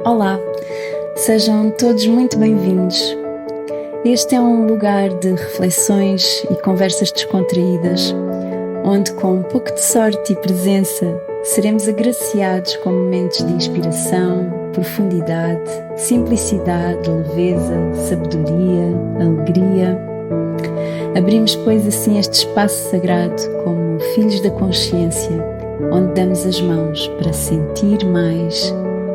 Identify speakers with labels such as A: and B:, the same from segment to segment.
A: Olá, sejam todos muito bem-vindos. Este é um lugar de reflexões e conversas descontraídas, onde com um pouco de sorte e presença seremos agraciados com momentos de inspiração, profundidade, simplicidade, leveza, sabedoria, alegria. Abrimos, pois, assim este espaço sagrado como filhos da consciência, onde damos as mãos para sentir mais,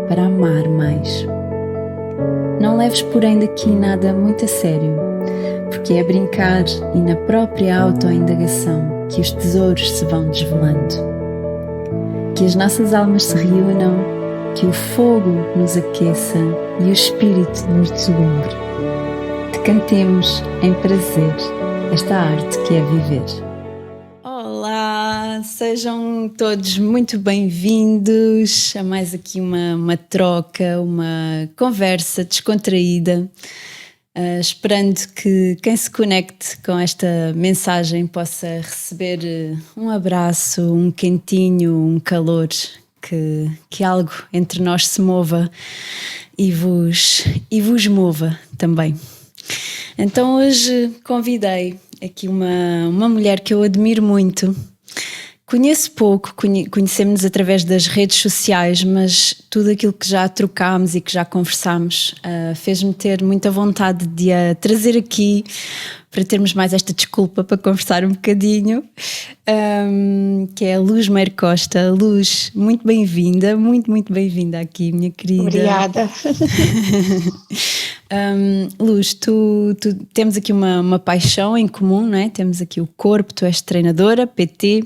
A: para amar mais. Não leves, porém, daqui nada muito a sério, porque é brincar e na própria autoindagação que os tesouros se vão desvelando. Que as nossas almas se reúnam, que o fogo nos aqueça e o espírito nos deslumbre. Que cantemos em prazer esta arte que é viver. Olá, sejam todos muito bem-vindos a mais aqui uma troca, uma conversa descontraída, esperando que quem se conecte com esta mensagem possa receber um abraço, um quentinho, um calor, que algo entre nós se mova e vos mova também. Então hoje convidei aqui uma mulher que eu admiro muito. Conheço pouco, conhecemos-nos através das redes sociais, mas tudo aquilo que já trocámos e que já conversámos fez-me ter muita vontade de a trazer aqui para termos mais esta desculpa para conversar um bocadinho, que é a Luz Meire Costa. Luz, muito bem-vinda, muito bem-vinda aqui, minha querida.
B: Obrigada.
A: Luz, tu temos aqui uma paixão em comum, não é? Temos aqui o corpo, tu és treinadora, PT,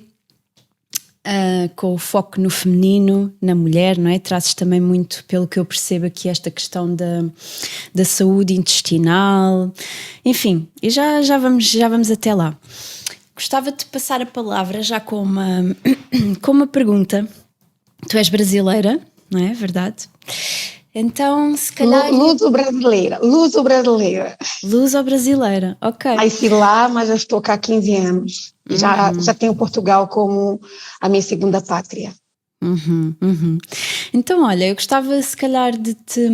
A: com o foco no feminino, na mulher, não é? Trazes também muito, pelo que eu percebo aqui, esta questão da saúde intestinal, enfim, e já vamos até lá. Gostava de passar a palavra já com uma pergunta. Tu és brasileira, não é verdade? Então, se calhar...
B: Luso-brasileira.
A: Luso-brasileira, ok.
B: Nasci lá, mas eu estou cá há 15 anos. Já tenho Portugal como a minha segunda pátria.
A: Então, olha, eu gostava se calhar de te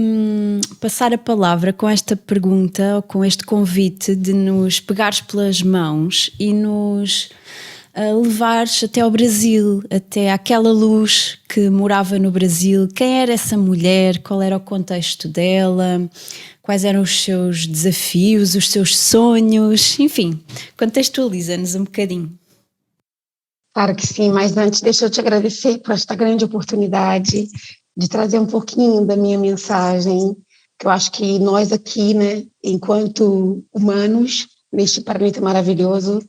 A: passar a palavra com esta pergunta, ou com este convite de nos pegares pelas mãos e nos levares até ao Brasil, até àquela Luz que morava no Brasil. Quem era essa mulher? Qual era o contexto dela? Quais eram os seus desafios, os seus sonhos? Enfim, contextualiza-nos um bocadinho.
B: Claro que sim, mas antes deixa eu te agradecer por esta grande oportunidade de trazer um pouquinho da minha mensagem, que eu acho que nós aqui, né, enquanto humanos, neste planeta maravilhoso,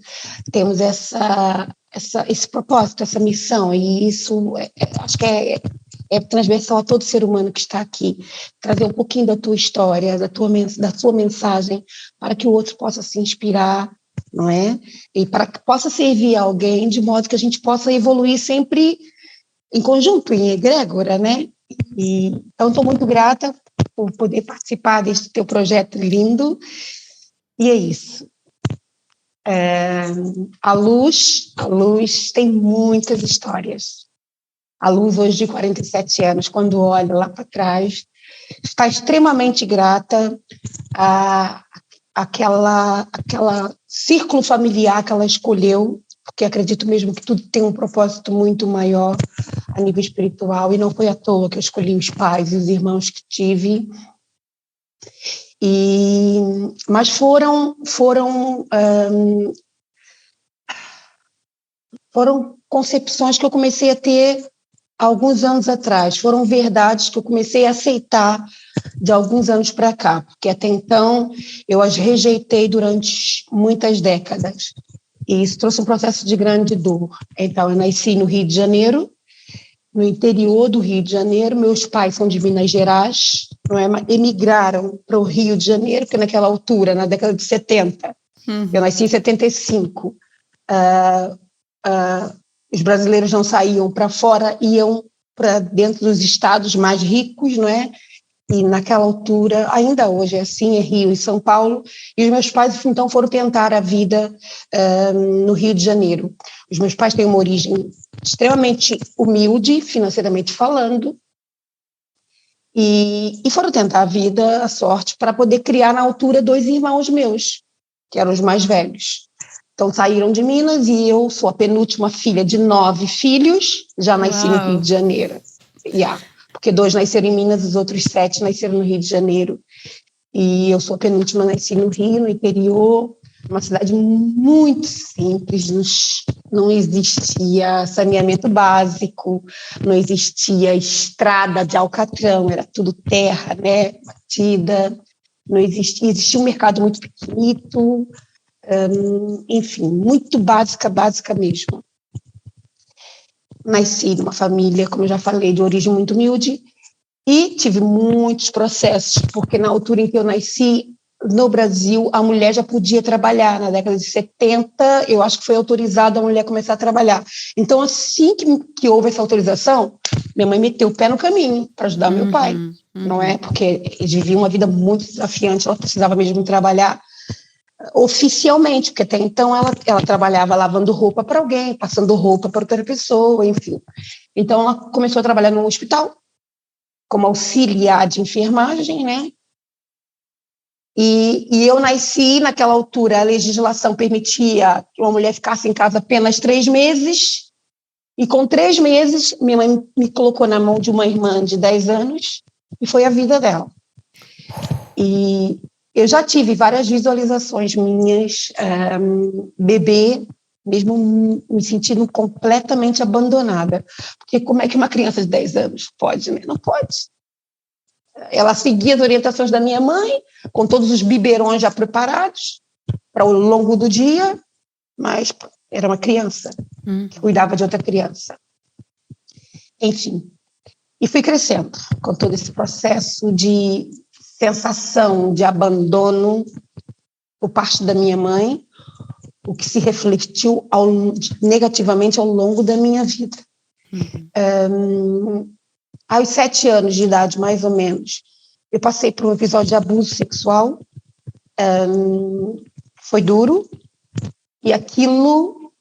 B: temos esse propósito, essa missão, e isso acho que é transversal a todo ser humano que está aqui, trazer um pouquinho da tua história, da sua mensagem, para que o outro possa se inspirar, não é? E para que possa servir a alguém, de modo que a gente possa evoluir sempre em conjunto, em egrégora, né? Então, estou muito grata por poder participar deste teu projeto lindo. E é isso. A Luz tem muitas histórias. A Luz, hoje de 47 anos, quando olha lá para trás, está extremamente grata àquela círculo familiar que ela escolheu, porque acredito mesmo que tudo tem um propósito muito maior a nível espiritual, e não foi à toa que eu escolhi os pais e os irmãos que tive. Mas foram concepções que eu comecei a ter alguns anos atrás, foram verdades que eu comecei a aceitar de alguns anos para cá, porque até então eu as rejeitei durante muitas décadas, e isso trouxe um processo de grande dor. Então, eu nasci no Rio de Janeiro, no interior do Rio de Janeiro. Meus pais são de Minas Gerais, não é? Emigraram para o Rio de Janeiro, porque naquela altura, na década de 70, eu nasci em 75, os brasileiros não saíam para fora, iam para dentro dos estados mais ricos, não é? E naquela altura, ainda hoje é assim, é Rio e São Paulo, e os meus pais então foram tentar a vida no Rio de Janeiro. Os meus pais têm uma origem extremamente humilde, financeiramente falando, E foram tentar a vida, a sorte, para poder criar na altura 2 irmãos meus, que eram os mais velhos. Então saíram de Minas e eu sou a penúltima filha de 9 filhos, já nasci no Rio de Janeiro. Porque 2 nasceram em Minas, os outros 7 nasceram no Rio de Janeiro. E eu sou a penúltima, nasci no Rio, no interior, uma cidade muito simples, não existia saneamento básico, não existia estrada de alcatrão, era tudo terra, né, batida, não existia um mercado muito pequenito, enfim, muito básica mesmo. Nasci numa família, como eu já falei, de origem muito humilde, e tive muitos processos, porque na altura em que eu nasci, no Brasil, a mulher já podia trabalhar. Na década de 70, eu acho que foi autorizado a mulher começar a trabalhar. Então, assim que houve essa autorização, minha mãe meteu o pé no caminho para ajudar meu pai, não é? Porque eles viviam uma vida muito desafiante, ela precisava mesmo trabalhar oficialmente, porque até então ela trabalhava lavando roupa para alguém, passando roupa para outra pessoa, enfim. Então, ela começou a trabalhar no hospital, como auxiliar de enfermagem, né? E eu nasci naquela altura, a legislação permitia que uma mulher ficasse em casa apenas 3 meses, e com 3 meses, minha mãe me colocou na mão de uma irmã de 10 anos, e foi a vida dela. E eu já tive várias visualizações minhas, bebê, mesmo me sentindo completamente abandonada. Porque como é que uma criança de 10 anos pode, né? Não pode. Ela seguia as orientações da minha mãe, com todos os biberões já preparados para o longo do dia, mas era uma criança que cuidava de outra criança. Enfim, e fui crescendo com todo esse processo de sensação de abandono por parte da minha mãe, o que se refletiu negativamente ao longo da minha vida. Aos 7 anos de idade, mais ou menos, eu passei por um episódio de abuso sexual, foi duro, e aquilo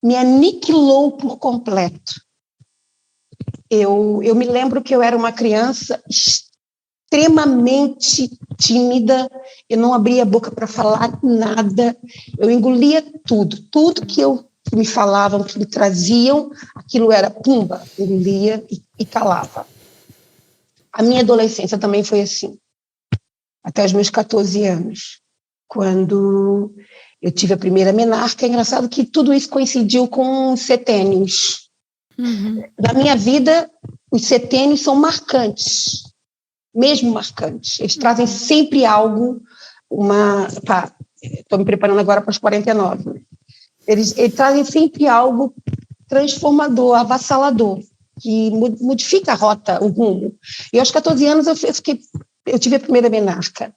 B: me aniquilou por completo. Eu me lembro que eu era uma criança extremamente tímida, eu não abria a boca para falar nada, eu engolia tudo que me falavam, que me traziam, aquilo era pumba, engolia e calava. A minha adolescência também foi assim, até os meus 14 anos, quando eu tive a primeira menarca. É engraçado que tudo isso coincidiu com os setênios. Na minha vida, os setênios são marcantes, mesmo marcantes. Eles trazem sempre algo, estou me preparando agora para os 49. Eles trazem sempre algo transformador, avassalador, que modifica a rota, o rumo. E aos 14 anos eu tive a primeira menarca.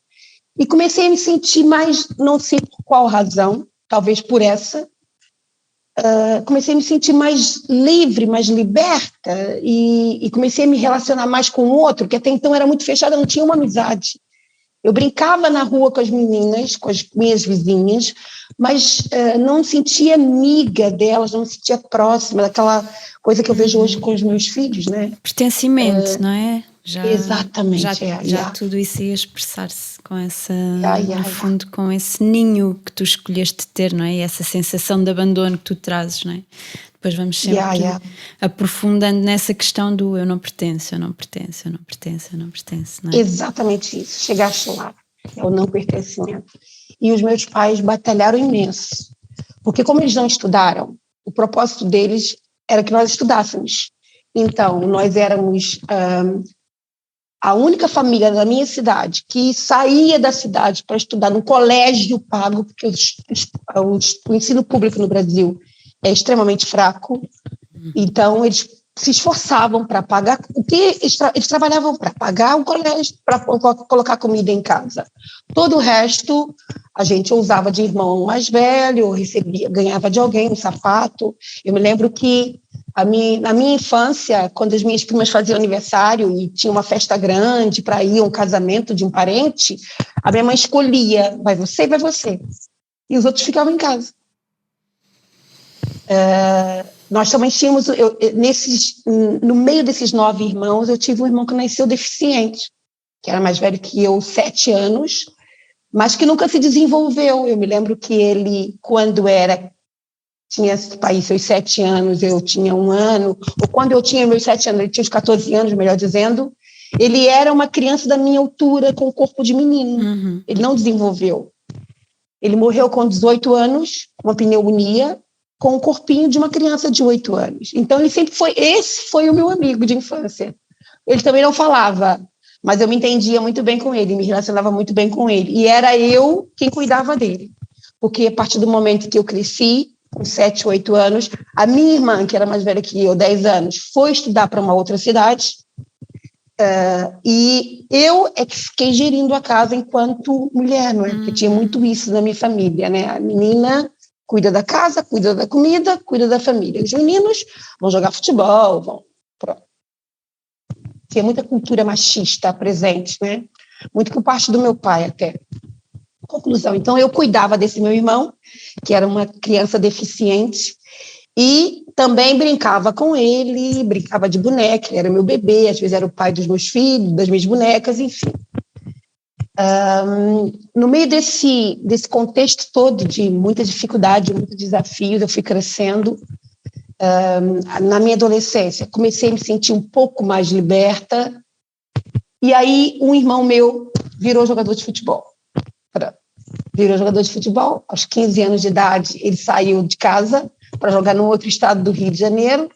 B: E comecei a me sentir mais, não sei por qual razão, talvez por essa, comecei a me sentir mais livre, mais liberta, e comecei a me relacionar mais com o outro, que até então era muito fechada, não tinha uma amizade. Eu brincava na rua com as meninas, com as minhas vizinhas, mas não me sentia amiga delas, não me sentia próxima daquela coisa que eu vejo hoje com os meus filhos, né?
A: Pertencimento, não é?
B: Exatamente.
A: Já tudo isso ia expressar-se com no fundo, com esse ninho que tu escolheste ter, não é? E essa sensação de abandono que tu trazes, não é? Depois vamos sempre aprofundando nessa questão do eu não pertenço, não é?
B: Exatamente isso, chegaste lá, é o não pertencimento. E os meus pais batalharam imenso, porque como eles não estudaram, o propósito deles era que nós estudássemos. Então, nós éramos a única família da minha cidade que saía da cidade para estudar no colégio pago, porque o ensino público no Brasil é extremamente fraco, então eles se esforçavam para pagar, eles trabalhavam para pagar o colégio, para colocar comida em casa. Todo o resto a gente usava de irmão mais velho, ganhava de alguém um sapato. Eu me lembro que na minha infância, quando as minhas primas faziam aniversário e tinha uma festa grande para ir a um casamento de um parente, a minha mãe escolhia, vai você, e os outros ficavam em casa. Nós também tínhamos, no meio desses 9 irmãos, eu tive um irmão que nasceu deficiente, que era mais velho que eu, 7 anos, mas que nunca se desenvolveu. Eu me lembro que ele, quando tinha aí seus 7 anos, eu tinha 1 ano, ou quando eu tinha meus 7 anos, ele tinha os 14 anos, melhor dizendo, ele era uma criança da minha altura, com o corpo de menino.
A: Uhum.
B: Ele não desenvolveu. Ele morreu com 18 anos, com uma pneumonia, com o corpinho de uma criança de 8 anos. Então, esse foi o meu amigo de infância. Ele também não falava, mas eu me entendia muito bem com ele, me relacionava muito bem com ele. E era eu quem cuidava dele. Porque a partir do momento que eu cresci, com 7, 8 anos, a minha irmã, que era mais velha que eu, 10 anos, foi estudar para uma outra cidade, e eu é que fiquei gerindo a casa enquanto mulher, não é? Porque tinha muito isso na minha família, né? A menina cuida da casa, cuida da comida, cuida da família. Os meninos vão jogar futebol, pronto. Tinha muita cultura machista presente, né? Muito por parte do meu pai até. Conclusão, então eu cuidava desse meu irmão, que era uma criança deficiente, e também brincava com ele, brincava de boneca, ele era meu bebê, às vezes era o pai dos meus filhos, das minhas bonecas, enfim. No meio desse contexto todo de muita dificuldade, muitos desafios, eu fui crescendo. Na minha adolescência, comecei a me sentir um pouco mais liberta, e aí um irmão meu virou jogador de futebol. Aos 15 anos de idade, ele saiu de casa para jogar num outro estado do Rio de Janeiro,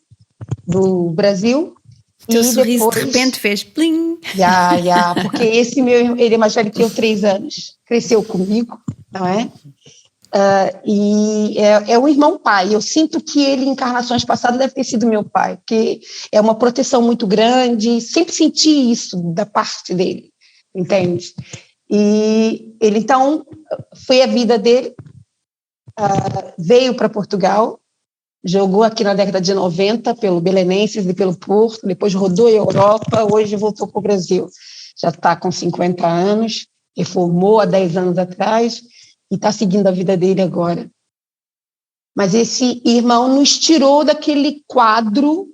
B: do Brasil.
A: O teu sorriso depois, de repente fez plim.
B: Porque esse ele é mais velho que eu, 3 anos, cresceu comigo, não é? E é um irmão pai. Eu sinto que ele, em encarnações passadas, deve ter sido meu pai, porque é uma proteção muito grande, sempre senti isso da parte dele, entende? E ele, então, foi a vida dele, veio para Portugal, jogou aqui na década de 90 pelo Belenenses e pelo Porto, depois rodou a Europa, hoje voltou para o Brasil. Já está com 50 anos, reformou há 10 anos atrás e está seguindo a vida dele agora. Mas esse irmão nos tirou daquele quadro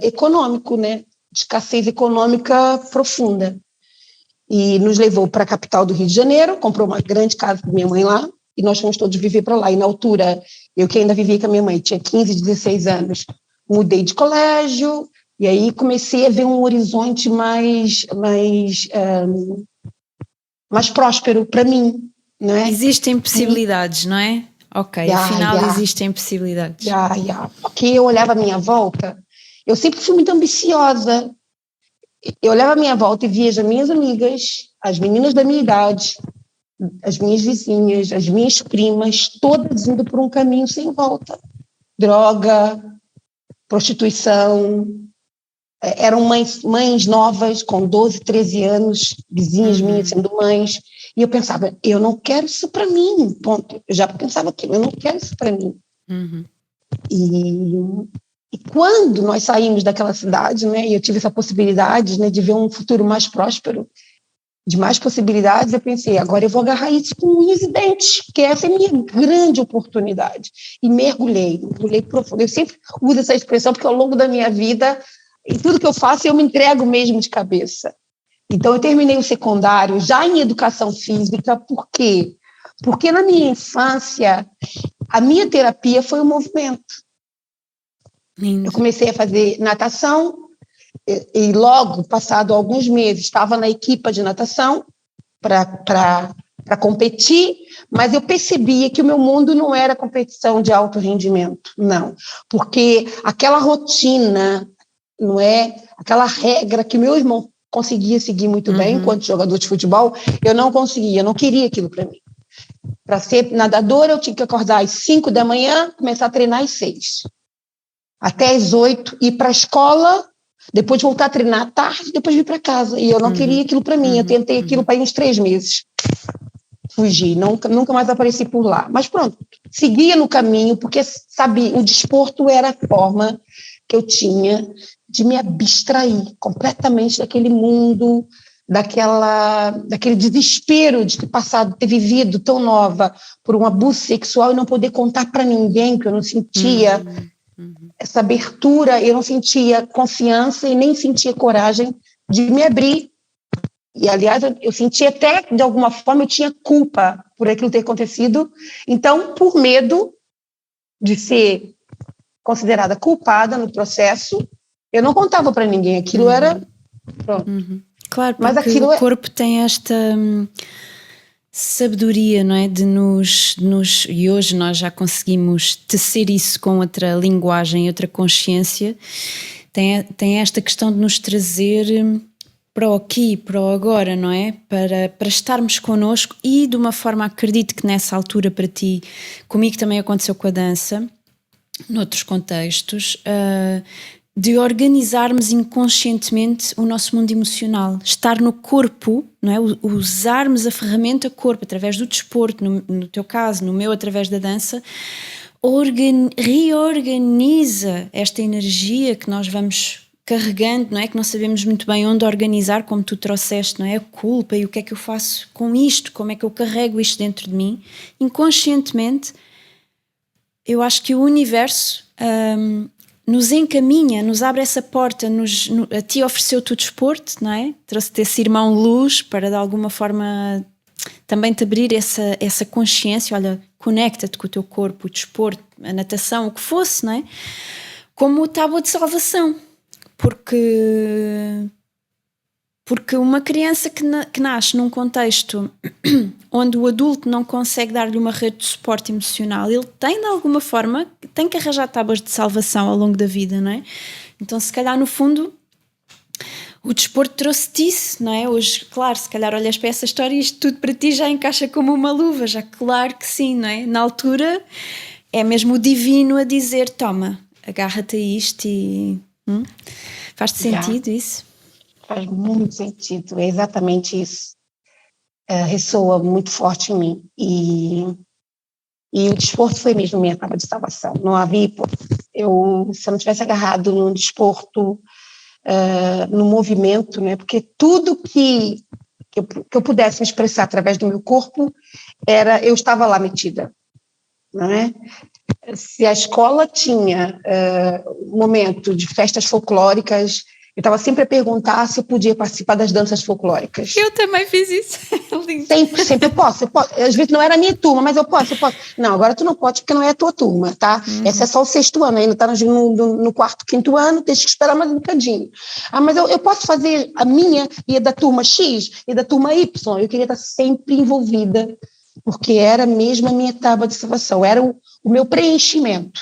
B: econômico, né, de escassez econômica profunda. E nos levou para a capital do Rio de Janeiro, comprou uma grande casa com minha mãe lá, e nós fomos todos viver para lá. E na altura, eu que ainda vivia com a minha mãe, tinha 15, 16 anos, mudei de colégio, e aí comecei a ver um horizonte mais próspero para mim, não é?
A: Existem possibilidades, não é? Ok, afinal existem possibilidades.
B: Porque eu olhava à minha volta, eu sempre fui muito ambiciosa. Eu olhava à minha volta e via as minhas amigas, as meninas da minha idade, as minhas vizinhas, as minhas primas, todas indo por um caminho sem volta. Droga, prostituição. Eram mães novas, com 12, 13 anos, vizinhas minhas sendo mães. E eu pensava, eu não quero isso para mim, ponto. Eu já pensava aquilo, eu não quero isso para mim. E quando nós saímos daquela cidade, né, e eu tive essa possibilidade, né, de ver um futuro mais próspero, de mais possibilidades, eu pensei, agora eu vou agarrar isso com unhas e dentes, porque essa é a minha grande oportunidade. E mergulhei profundo. Eu sempre uso essa expressão, porque ao longo da minha vida, em tudo que eu faço, eu me entrego mesmo de cabeça. Então, eu terminei o secundário já em educação física, por quê? Porque na minha infância, a minha terapia foi o movimento.
A: Lindo.
B: Eu comecei a fazer natação e logo, passado alguns meses, estava na equipa de natação para competir, mas eu percebia que o meu mundo não era competição de alto rendimento, não, porque aquela rotina, não é? Aquela regra que meu irmão conseguia seguir muito bem enquanto jogador de futebol, eu não conseguia, eu não queria aquilo para mim. Para ser nadadora, eu tinha que acordar às 5 da manhã, começar a treinar às 6. Até às 8, ir para a escola, depois voltar a treinar à tarde, depois vir para casa. E eu não queria aquilo para mim, eu tentei aquilo para ir uns 3 meses. Fugi, nunca mais apareci por lá. Mas pronto, seguia no caminho, porque, sabe, o desporto era a forma que eu tinha de me abstrair completamente daquele mundo, daquele desespero de ter vivido tão nova por um abuso sexual e não poder contar para ninguém que eu não sentia essa abertura, eu não sentia confiança e nem sentia coragem de me abrir. E, aliás, eu sentia até, de alguma forma, eu tinha culpa por aquilo ter acontecido. Então, por medo de ser considerada culpada no processo, eu não contava para ninguém. Aquilo era... Pronto.
A: Claro, porque
B: mas aquilo
A: o corpo tem esta sabedoria, não é? De nos... E hoje nós já conseguimos tecer isso com outra linguagem, outra consciência. Tem esta questão de nos trazer para o aqui, para o agora, não é? Para estarmos connosco e de uma forma, acredito que nessa altura para ti, comigo também aconteceu com a dança, noutros contextos, de organizarmos inconscientemente o nosso mundo emocional, estar no corpo, não é? Usarmos a ferramenta corpo através do desporto, no teu caso, no meu através da dança, reorganiza esta energia que nós vamos carregando, não é? Que não sabemos muito bem onde organizar, como tu trouxeste, não é? A culpa e o que é que eu faço com isto, como é que eu carrego isto dentro de mim, inconscientemente. Eu acho que o universo nos encaminha, nos abre essa porta, a ti ofereceu-te o desporto, não é? Trouxe-te esse irmão luz para de alguma forma também te abrir essa consciência, olha, conecta-te com o teu corpo, o desporto, a natação, o que fosse, não é? Como tábua de salvação, porque uma criança que nasce num contexto onde o adulto não consegue dar-lhe uma rede de suporte emocional, ele tem de alguma forma, tem que arranjar tábuas de salvação ao longo da vida, não é? Então se calhar no fundo o desporto trouxe-te isso, não é? Hoje, claro, se calhar olhas para essa história e isto tudo para ti já encaixa como uma luva, já claro que sim, não é? Na altura é mesmo o divino a dizer, toma, agarra-te a isto e... Faz-te sentido isso?
B: Faz muito sentido, é exatamente isso. Ressoa muito forte em mim. E o desporto foi mesmo minha tábua de salvação. Não havia... se eu não tivesse agarrado no desporto, no movimento, né? Porque tudo que eu pudesse me expressar através do meu corpo, eu estava lá metida, não é? Se a escola tinha um momento de festas folclóricas, eu estava sempre a perguntar se eu podia participar das danças folclóricas.
A: Eu também fiz isso.
B: Sempre eu posso. Às vezes não era a minha turma, mas eu posso. Não, agora tu não pode porque não é a tua turma, tá? Essa é só o 6º ano, ainda está no 4º, 5º ano, tens que esperar mais um bocadinho. Mas eu posso fazer a minha e a da turma X e da turma Y. Eu queria estar sempre envolvida, porque era mesmo a minha tábua de salvação, era o meu preenchimento.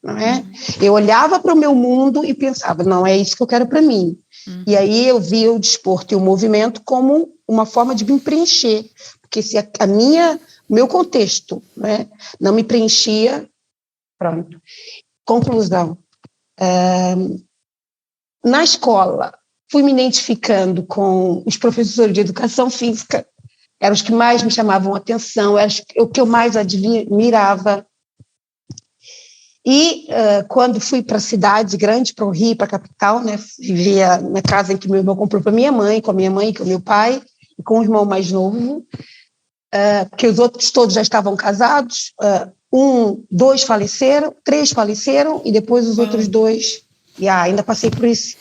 B: Não é? Eu olhava para o meu mundo e pensava, não é isso que eu quero para mim. E aí eu via o desporto e o movimento como uma forma de me preencher, porque se o meu contexto, né, não me preenchia, pronto. Conclusão. Na escola, fui me identificando com os professores de educação física, eram os que mais me chamavam a atenção, eram o que eu mais admirava. E quando fui para a cidade grande, para o Rio, para a capital, né, vivia na casa em que meu irmão comprou para minha mãe, com a minha mãe e com o meu pai, e com o irmão mais novo, porque os outros todos já estavam casados, 2 faleceram, 3 faleceram, e depois os outros 2, ainda passei por isso.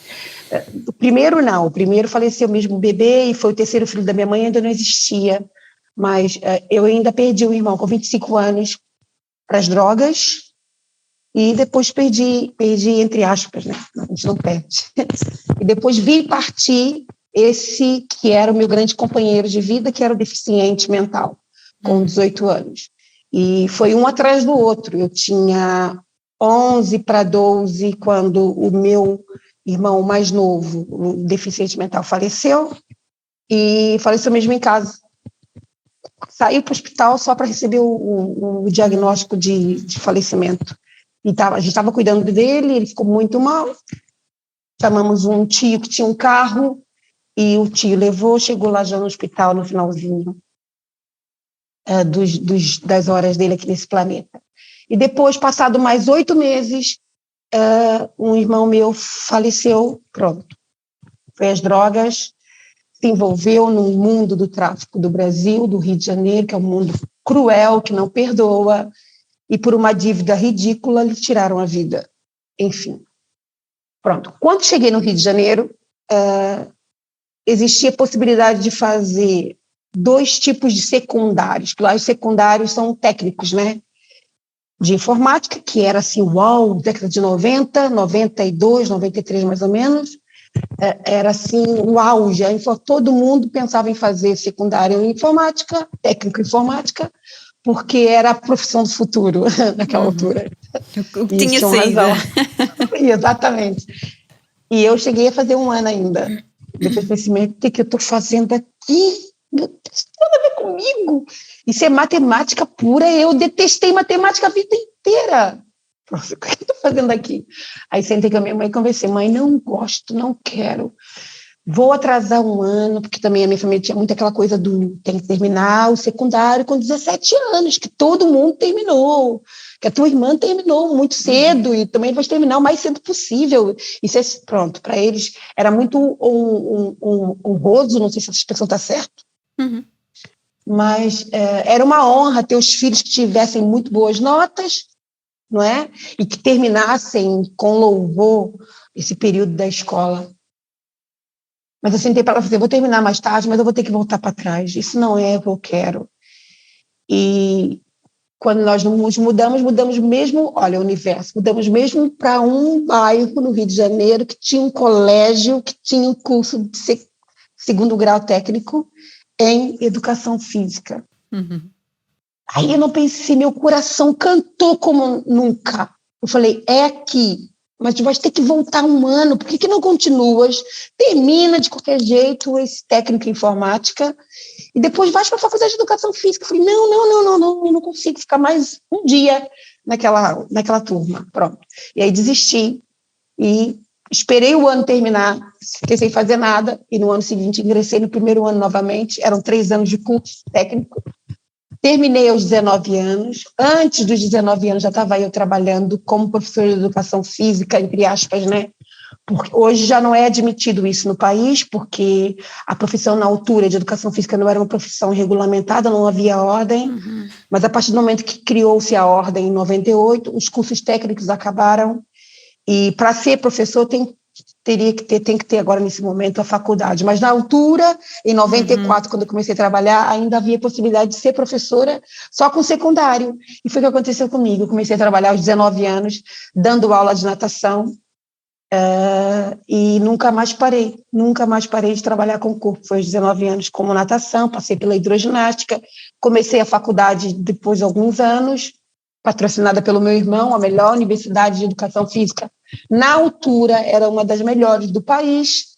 B: O primeiro faleceu mesmo bebê, e foi o 3º filho da minha mãe, ainda não existia, mas eu ainda perdi o irmão com 25 anos para as drogas, e depois perdi entre aspas, né? A gente não perde. E depois vi partir esse que era o meu grande companheiro de vida, que era o deficiente mental, com 18 anos. E foi um atrás do outro. Eu tinha 11 para 12 quando o meu irmão mais novo, o deficiente mental, faleceu, e faleceu mesmo em casa. Saiu para o hospital só para receber o diagnóstico de falecimento. E a gente estava cuidando dele, ele ficou muito mal. Chamamos um tio que tinha um carro, e o tio levou, chegou lá já no hospital no finalzinho das horas dele aqui nesse planeta. E depois, passado mais 8 meses, um irmão meu faleceu, pronto. Foi às drogas, se envolveu no mundo do tráfico do Brasil, do Rio de Janeiro, que é um mundo cruel, que não perdoa. e por uma dívida ridícula lhe tiraram a vida. Enfim. Pronto. Quando cheguei no Rio de Janeiro, existia a possibilidade de fazer 2 tipos de secundários, que lá os secundários são técnicos, né? De informática, que era assim, uau, década de 90, 92, 93 mais ou menos, era assim, o auge, todo mundo pensava em fazer secundário em informática, técnico em informática, porque era a profissão do futuro naquela altura.
A: O que
B: E eles
A: tinha
B: tinham
A: saído.
B: razão. Exatamente. E eu cheguei a fazer 1 ano ainda. Depois pensei, o que eu estou fazendo aqui? Meu Deus, isso tem nada a ver comigo. Isso é matemática pura. Eu detestei matemática a vida inteira. Nossa, o que eu estou fazendo aqui? Aí sentei com a minha mãe e conversei. Mãe, não gosto, não quero. Vou atrasar 1 ano, porque também a minha família tinha muito aquela coisa do tem que terminar o secundário com 17 anos, que todo mundo terminou, que a tua irmã terminou muito cedo e também vai terminar o mais cedo possível. Isso é, pronto, para eles era muito honroso, não sei se essa expressão está certa, mas era uma honra ter os filhos que tivessem muito boas notas, não é? E que terminassem com louvor esse período da escola. Mas eu sentei para ela e falei, vou terminar mais tarde, mas eu vou ter que voltar para trás. Isso não é o que eu quero. E quando nós nos mudamos mesmo, olha, o universo, mudamos mesmo para um bairro no Rio de Janeiro que tinha um colégio, que tinha um curso de 2º grau técnico em educação física. Aí eu não pensei, meu coração cantou como nunca. Eu falei, é aqui. Mas tu vais ter que voltar 1 ano, por que não continuas? Termina de qualquer jeito esse técnico em informática e depois vais para a faculdade de educação física. Eu falei, não, eu não consigo ficar mais um dia naquela turma. Pronto. E aí desisti e esperei o ano terminar, fiquei sem fazer nada e no ano seguinte ingressei no 1º ano novamente, eram 3 anos de curso técnico. Terminei aos 19 anos. Antes dos 19 anos já estava eu trabalhando como professora de educação física, entre aspas, né? Porque hoje já não é admitido isso no país, porque a profissão na altura de educação física não era uma profissão regulamentada, não havia ordem, mas a partir do momento que criou-se a ordem em 98, os cursos técnicos acabaram e para ser professor tem que ter agora nesse momento a faculdade, mas na altura, em 94, quando eu comecei a trabalhar, ainda havia possibilidade de ser professora só com secundário, e foi o que aconteceu comigo. Eu comecei a trabalhar aos 19 anos, dando aula de natação, e nunca mais parei de trabalhar com o corpo. Foi aos 19 anos como natação, passei pela hidroginástica, comecei a faculdade depois de alguns anos, patrocinada pelo meu irmão, a melhor universidade de educação física. Na altura, era uma das melhores do país,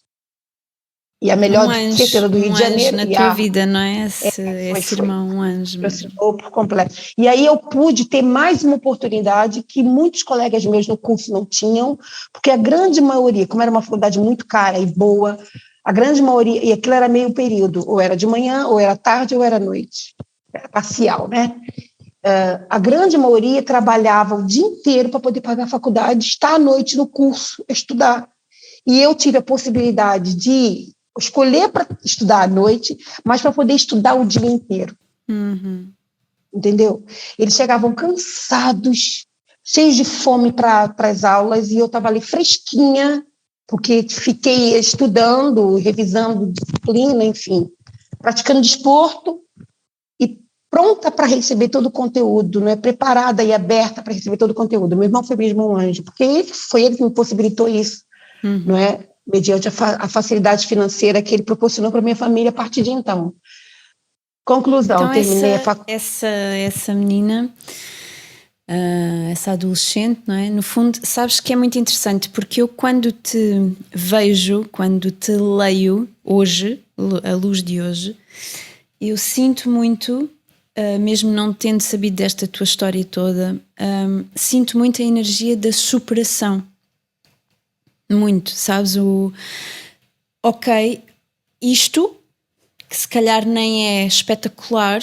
B: e a melhor de certeza do Rio de Janeiro.
A: Na tua vida, não é? Esse irmão, um anjo.
B: Por completo. E aí eu pude ter mais uma oportunidade que muitos colegas meus no curso não tinham, porque a grande maioria, como era uma faculdade muito cara e boa, a grande maioria, e aquilo era meio período, ou era de manhã, ou era tarde, ou era noite. Era parcial, né? A grande maioria trabalhava o dia inteiro para poder pagar a faculdade, estar à noite no curso, estudar. E eu tive a possibilidade de escolher para estudar à noite, mas para poder estudar o dia inteiro. Entendeu? Eles chegavam cansados, cheios de fome para as aulas, e eu estava ali fresquinha, porque fiquei estudando, revisando disciplina, enfim, praticando desporto, pronta para receber todo o conteúdo, não é? Preparada e aberta para receber todo o conteúdo. Meu irmão foi mesmo um anjo, porque foi ele que me possibilitou isso, não é? Mediante a facilidade financeira que ele proporcionou para minha família a partir de então. Conclusão,
A: então,
B: terminei a
A: faculdade. Essa menina, essa adolescente, não é? No fundo, sabes que é muito interessante, porque eu quando te vejo, quando te leio hoje, a luz de hoje, eu sinto muito... mesmo não tendo sabido desta tua história toda, sinto muito a energia da superação. Muito, sabes? Ok, isto, que se calhar nem é espetacular,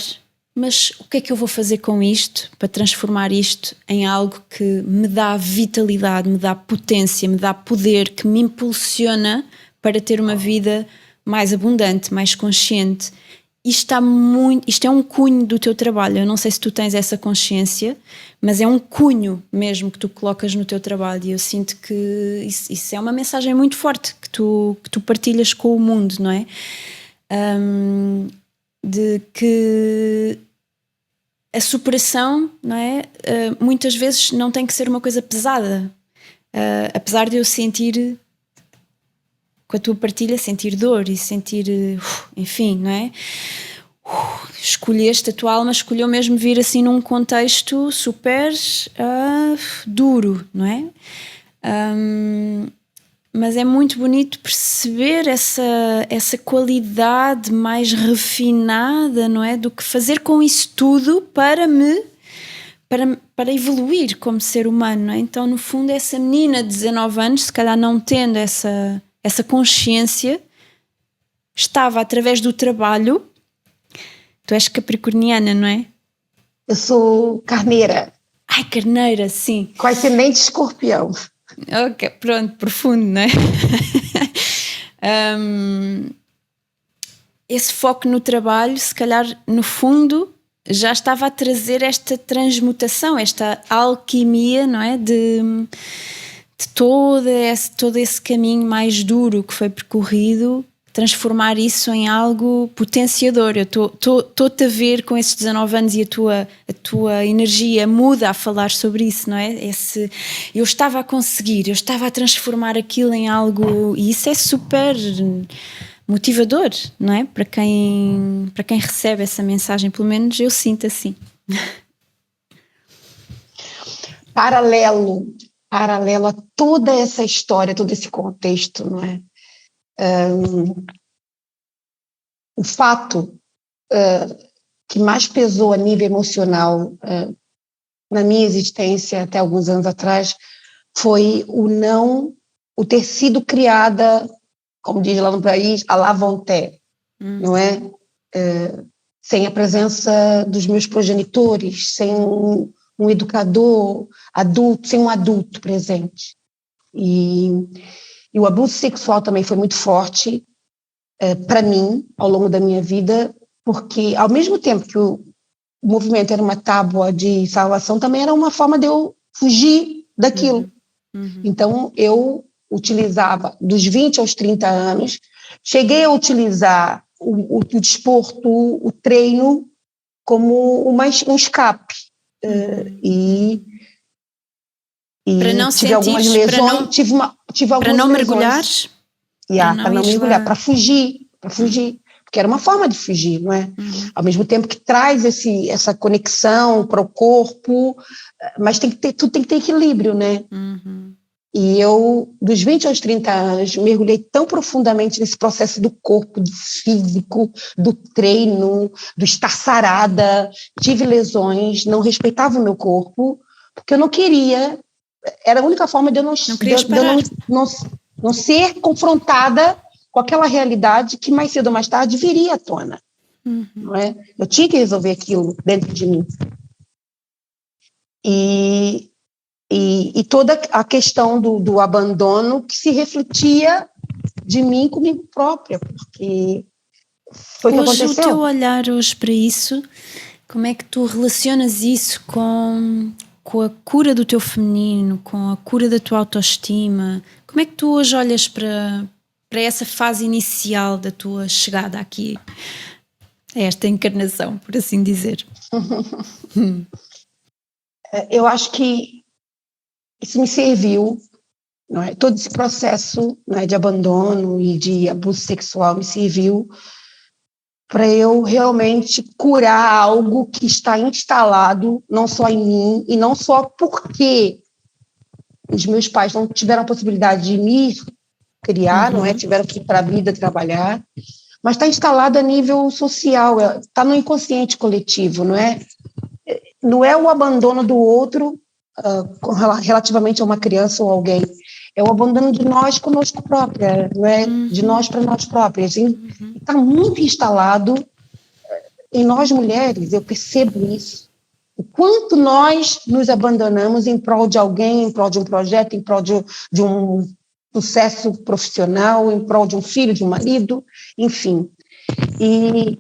A: mas o que é que eu vou fazer com isto para transformar isto em algo que me dá vitalidade, me dá potência, me dá poder, que me impulsiona para ter uma vida mais abundante, mais consciente. isto é um cunho do teu trabalho. Eu não sei se tu tens essa consciência, mas é um cunho mesmo que tu colocas no teu trabalho, e eu sinto que isso é uma mensagem muito forte que tu partilhas com o mundo, não é? De que a superação, não é? Muitas vezes não tem que ser uma coisa pesada, apesar de eu sentir, com a tua partilha, sentir dor e sentir, enfim, não é? Escolheste, a tua alma escolheu mesmo vir assim num contexto super duro, não é? Mas é muito bonito perceber essa qualidade mais refinada, não é? Do que fazer com isso tudo para evoluir como ser humano, não é? Então, no fundo, essa menina de 19 anos, se calhar não tendo essa consciência, estava através do trabalho. Tu és capricorniana, não é?
B: Eu sou carneira.
A: Ai, carneira, sim.
B: Com ascendente escorpião.
A: Ok, pronto, profundo, não é? Esse foco no trabalho, se calhar, no fundo, já estava a trazer esta transmutação, esta alquimia, não é? De todo esse caminho mais duro que foi percorrido, transformar isso em algo potenciador. Eu estou-te a ver com esses 19 anos e a tua energia muda a falar sobre isso, não é? Eu estava a conseguir, eu estava a transformar aquilo em algo, e isso é super motivador, não é? Para quem recebe essa mensagem, pelo menos eu sinto assim.
B: Paralelo a toda essa história, todo esse contexto, não é? O fato que mais pesou a nível emocional na minha existência até alguns anos atrás foi o ter sido criada, como diz lá no país, à la volonté, não é? Sem a presença dos meus progenitores, sem um educador adulto, sem um adulto presente. E o abuso sexual também foi muito forte para mim, ao longo da minha vida, porque, ao mesmo tempo que o movimento era uma tábua de salvação, também era uma forma de eu fugir daquilo. Então, eu utilizava, dos 20 aos 30 anos, cheguei a utilizar o desporto, o treino, como um escape. E
A: para não
B: tive algumas lesões, tive algumas
A: para não
B: lesões.
A: Mergulhares?
B: Para não mergulhar, para fugir, porque era uma forma de fugir, não é? Ao mesmo tempo que traz essa conexão para o corpo, mas tudo tem que ter equilíbrio, né? E eu, dos 20 aos 30 anos, mergulhei tão profundamente nesse processo do corpo, do físico, do treino, do estar sarada, tive lesões, não respeitava o meu corpo, porque eu não queria, era a única forma de eu não ser confrontada com aquela realidade que mais cedo ou mais tarde viria à tona. Não é? Eu tinha que resolver aquilo dentro de mim. E toda a questão do abandono que se refletia de mim comigo própria, porque foi o que aconteceu.
A: O teu olhar hoje para isso, como é que tu relacionas isso com a cura do teu feminino, com a cura da tua autoestima? Como é que tu hoje olhas para essa fase inicial da tua chegada aqui, a esta encarnação, por assim dizer?
B: Eu acho que isso me serviu, não é? Todo esse processo, não é, de abandono e de abuso sexual me serviu para eu realmente curar algo que está instalado não só em mim e não só porque os meus pais não tiveram a possibilidade de me criar, não é? Tiveram que ir para a vida trabalhar, mas está instalado a nível social, está no inconsciente coletivo, não é? Não é o abandono do outro relativamente a uma criança ou alguém, é o abandono de nós conosco própria, não é? De nós para nós próprias. Está muito instalado em nós mulheres, eu percebo isso. O quanto nós nos abandonamos em prol de alguém, em prol de um projeto, em prol de um sucesso profissional, em prol de um filho, de um marido, enfim. E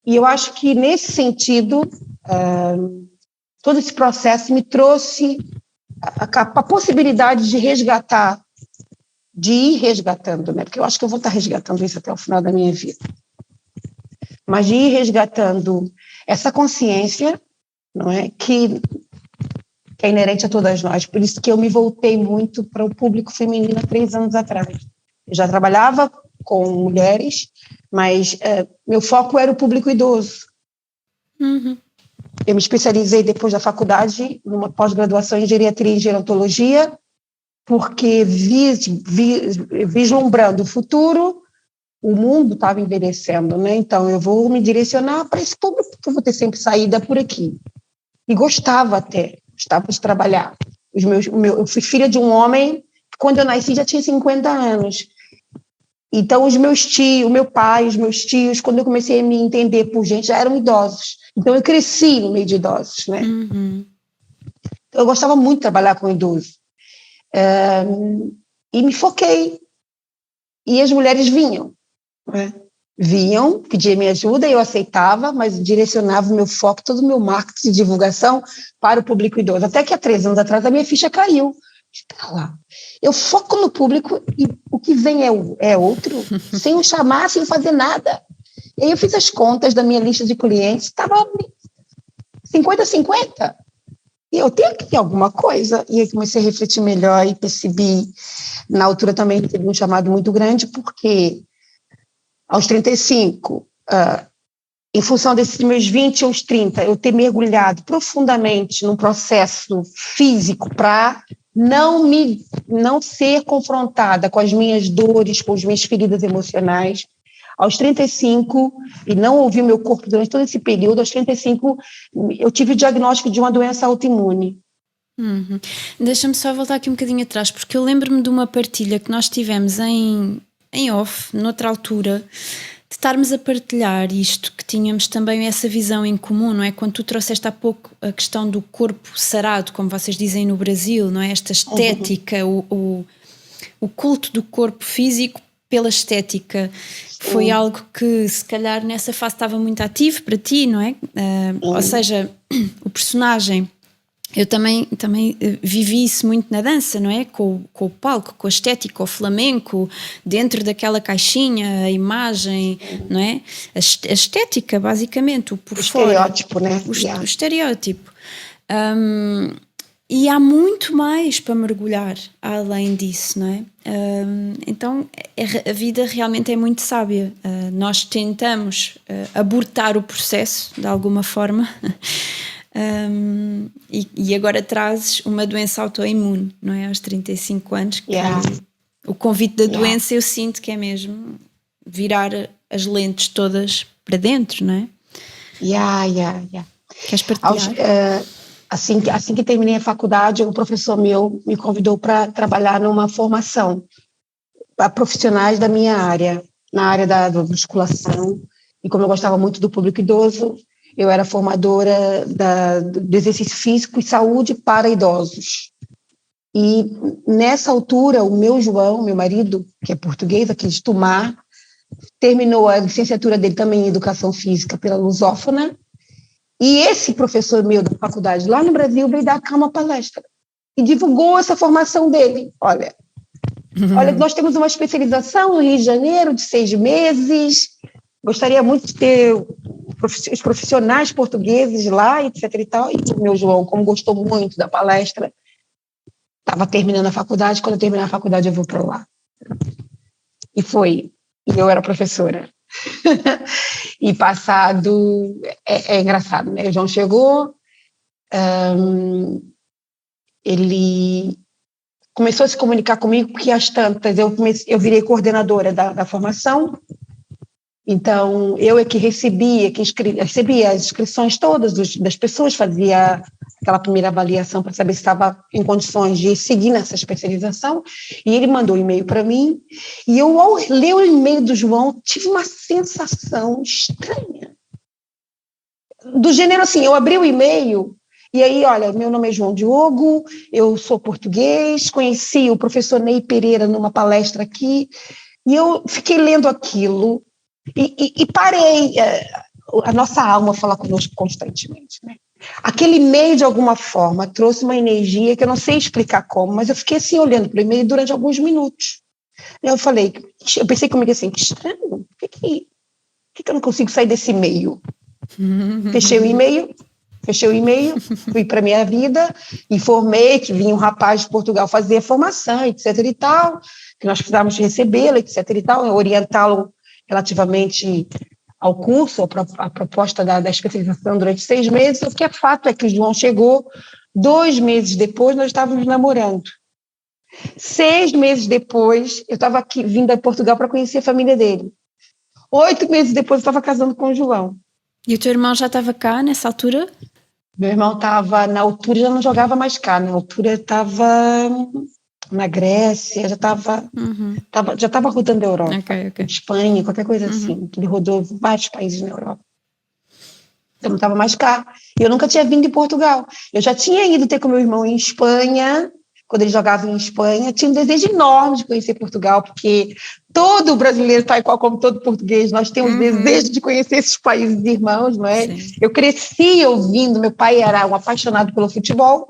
B: E eu acho que, nesse sentido, todo esse processo me trouxe a possibilidade de resgatar, de ir resgatando, né? Porque eu acho que eu vou estar resgatando isso até o final da minha vida. Mas de ir resgatando essa consciência, não é? Que é inerente a todas nós. Por isso que eu me voltei muito para o público feminino há 3 anos atrás. Eu já trabalhava com mulheres, mas meu foco era o público idoso.
A: Uhum.
B: Eu me especializei depois da faculdade numa pós-graduação em geriatria e gerontologia, porque vislumbrando o futuro, o mundo estava envelhecendo, né? Então eu vou me direcionar para esse público, que eu vou ter sempre saída por aqui. E gostava de trabalhar. Eu fui filha de um homem que, quando eu nasci, já tinha 50 anos. Então, os meus tios, o meu pai, os meus tios, quando eu comecei a me entender por gente, já eram idosos. Então, eu cresci no meio de idosos, né?
A: Uhum.
B: Eu gostava muito de trabalhar com idosos. E me foquei. E as mulheres vinham, né? Vinham, pediam minha ajuda, eu aceitava, mas direcionava o meu foco, todo o meu marketing de divulgação para o público idoso. Até que há 3 anos atrás a minha ficha caiu. Espera lá, eu foco no público e o que vem é outro, sem eu chamar, sem fazer nada. E aí eu fiz as contas da minha lista de clientes, estava 50-50. E eu tenho que ter alguma coisa. E aí comecei a refletir melhor e percebi, na altura também teve um chamado muito grande, porque aos 35, em função desses meus 20 aos 30, eu ter mergulhado profundamente num processo físico para não ser confrontada com as minhas dores, com as minhas feridas emocionais. Aos 35, e não ouvi meu corpo durante todo esse período, aos 35, eu tive o diagnóstico de uma doença autoimune.
A: Uhum. Deixa-me só voltar aqui um bocadinho atrás, porque eu lembro-me de uma partilha que nós tivemos em off, noutra altura, de estarmos a partilhar isto, que tínhamos também essa visão em comum, não é? Quando tu trouxeste há pouco a questão do corpo sarado, como vocês dizem no Brasil, não é? Esta estética, o culto do corpo físico pela estética, foi algo que se calhar nessa fase estava muito ativo para ti, não é? Ou seja, o personagem, eu também vivi isso muito na dança, não é? Com o palco, com a estética, o flamenco, dentro daquela caixinha, a imagem, não é? A estética, basicamente, o por fora.
B: Estereótipo, né?
A: O estereótipo. E há muito mais para mergulhar além disso, não é? Então a vida realmente é muito sábia. Nós tentamos abortar o processo de alguma forma. E agora trazes uma doença autoimune, não é? Aos 35 anos, que o convite da doença eu sinto que é mesmo virar as lentes todas para dentro, não é? Queres partilhar?
B: Assim que terminei a faculdade, um professor meu me convidou para trabalhar numa formação para profissionais da minha área, na área da musculação, e como eu gostava muito do público idoso, eu era formadora do exercício físico e saúde para idosos. E nessa altura, o meu João, meu marido, que é português, aqui de Tumar, terminou a licenciatura dele também em Educação Física pela Lusófona, e esse professor meu da faculdade lá no Brasil veio dar cá uma palestra e divulgou essa formação dele. Olha, nós temos uma especialização no Rio de Janeiro de 6 meses, gostaria muito de ter os profissionais portugueses lá, etc. e tal. E o meu João, como gostou muito da palestra, estava terminando a faculdade, quando eu terminar a faculdade eu vou para lá. E foi, e eu era professora. E passado, é engraçado, né? O João chegou, ele começou a se comunicar comigo, porque às tantas eu virei coordenadora da formação, então eu é que recebia as inscrições todas das pessoas, fazia aquela primeira avaliação para saber se estava em condições de seguir nessa especialização, e ele mandou um e-mail para mim, e eu, ao ler o e-mail do João, tive uma sensação estranha, do gênero assim, eu abri o e-mail, e aí, olha, meu nome é João Diogo, eu sou português, conheci o professor Ney Pereira numa palestra aqui, e eu fiquei lendo aquilo, e parei. a nossa alma fala conosco constantemente, né? Aquele e-mail, de alguma forma, trouxe uma energia que eu não sei explicar como, mas eu fiquei assim, olhando para o e-mail durante alguns minutos. Eu pensei comigo assim, que estranho, por que eu não consigo sair desse e-mail? Fechei o e-mail, fui para minha vida, informei que vinha um rapaz de Portugal fazer a formação, etc e tal, que nós precisávamos recebê-lo, etc e tal, orientá-lo relativamente ao curso, à proposta da especialização durante 6 meses. O que é fato é que o João chegou, 2 meses depois nós estávamos namorando. 6 meses depois, eu estava aqui, vindo a Portugal para conhecer a família dele. 8 meses depois, eu estava casando com o João.
A: E o teu irmão já estava cá nessa altura?
B: Meu irmão estava, na altura, já não jogava mais cá, na altura estava na Grécia, já estava rodando a Europa,
A: Ok.
B: Espanha, qualquer coisa assim, que ele rodou vários países na Europa. Então não estava mais cá. E eu nunca tinha vindo em Portugal. Eu já tinha ido ter com meu irmão em Espanha, quando ele jogava em Espanha, tinha um desejo enorme de conhecer Portugal, porque todo brasileiro, tal e qual como todo português, nós temos desejo de conhecer esses países irmãos, não é?
A: Sim.
B: Eu cresci ouvindo, meu pai era um apaixonado pelo futebol,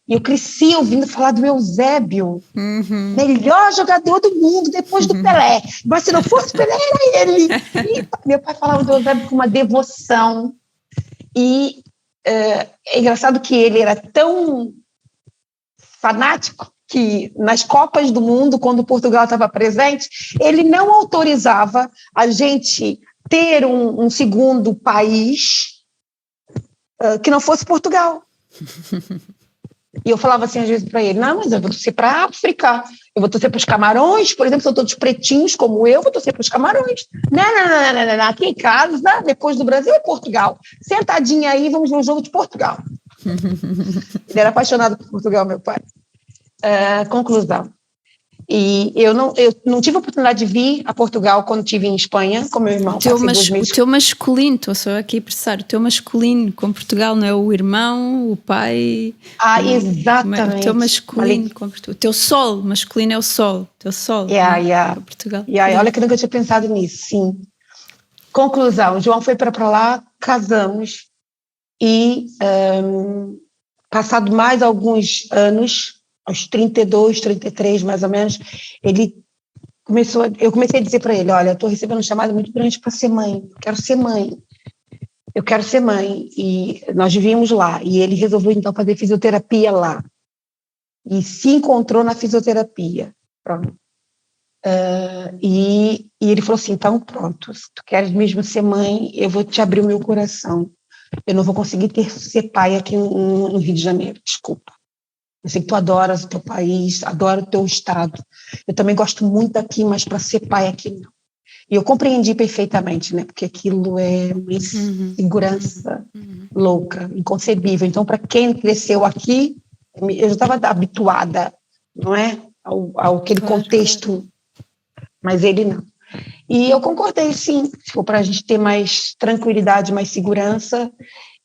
B: e eu cresci ouvindo falar do Eusébio, melhor jogador do mundo depois do Pelé, mas se não fosse Pelé, era ele. E meu pai falava do Eusébio com uma devoção, e é engraçado que ele era tão fanático que nas Copas do Mundo, quando Portugal estava presente, ele não autorizava a gente ter um segundo país que não fosse Portugal. E eu falava assim às vezes para ele, não, mas eu vou torcer para a África, eu vou torcer para os Camarões, por exemplo, são todos pretinhos como eu, vou torcer para os Camarões. Não, aqui em casa, depois do Brasil é Portugal. Sentadinha aí, vamos ver um jogo de Portugal. Ele era apaixonado por Portugal, meu pai. Conclusão. E eu não tive a oportunidade de vir a Portugal quando estive em Espanha com meu irmão.
A: O teu masculino, estou só aqui a processar, o teu masculino com Portugal não é o irmão, o pai.
B: Exatamente.
A: O teu masculino com Portugal. O teu sol masculino é o sol. O teu sol. Portugal.
B: Olha que eu nunca tinha pensado nisso, sim. Conclusão: João foi para lá, casamos e, passado mais alguns anos, aos 32, 33 mais ou menos, eu comecei a dizer para ele, olha, eu estou recebendo um chamado muito grande para ser mãe, eu quero ser mãe, e nós vivíamos lá, e ele resolveu então fazer fisioterapia lá, e se encontrou na fisioterapia, pronto. E ele falou assim, então pronto, se tu queres mesmo ser mãe, eu vou te abrir o meu coração, eu não vou conseguir ser pai aqui no Rio de Janeiro, desculpa. Eu sei que tu adoras o teu país, adora o teu estado. Eu também gosto muito daqui, mas para ser pai aqui não. E eu compreendi perfeitamente, né? Porque aquilo é uma insegurança louca, inconcebível. Então, para quem cresceu aqui, eu já estava habituada, não é? Ao aquele contexto, mas ele não. E eu concordei, sim, para a gente ter mais tranquilidade, mais segurança.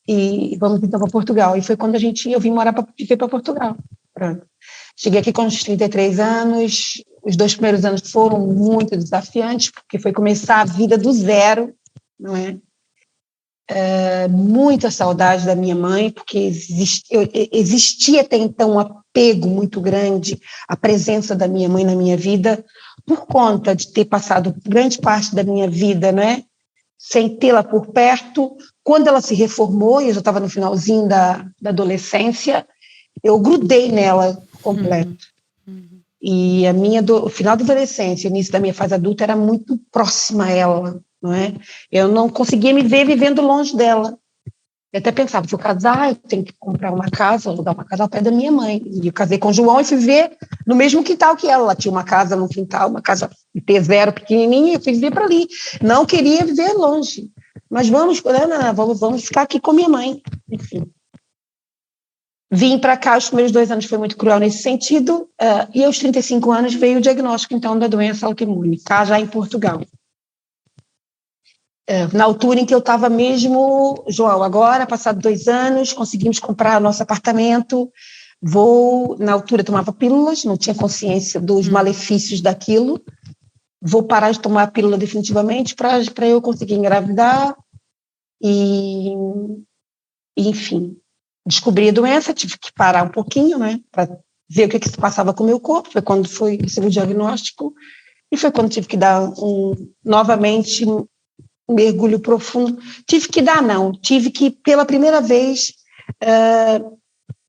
B: E vamos então para Portugal. E foi quando eu vim morar viver para Portugal. Pronto. Cheguei aqui com uns 33 anos, os 2 primeiros anos foram muito desafiantes, porque foi começar a vida do zero, não é? Muita saudade da minha mãe, porque existia até então um apego muito grande à presença da minha mãe na minha vida, por conta de ter passado grande parte da minha vida, não é? Sem tê-la por perto. Quando ela se reformou, e eu já estava no finalzinho da adolescência, eu grudei nela completo. E o final da adolescência, o início da minha fase adulta era muito próxima a ela, não é? Eu não conseguia me ver vivendo longe dela. Eu até pensava, se eu casar, eu tenho que comprar uma casa, alugar uma casa ao pé da minha mãe. E eu casei com o João e fui viver no mesmo quintal que ela. Ela tinha uma casa no quintal, uma casa T0 pequenininha, eu fui viver para ali. Não queria viver longe. Mas vamos ficar aqui com minha mãe. Enfim. Vim para cá, os primeiros 2 anos foi muito cruel nesse sentido, e aos 35 anos veio o diagnóstico, então, da doença autoimune, cá já em Portugal. Na altura em que eu estava mesmo, João, agora, passado 2 anos, conseguimos comprar nosso apartamento, na altura tomava pílulas, não tinha consciência dos malefícios daquilo, vou parar de tomar a pílula definitivamente para eu conseguir engravidar, E, enfim, descobri a doença, tive que parar um pouquinho, né, para ver o que se passava com o meu corpo. Foi quando recebi o diagnóstico e foi quando tive que dar novamente um mergulho profundo. Tive que, pela primeira vez,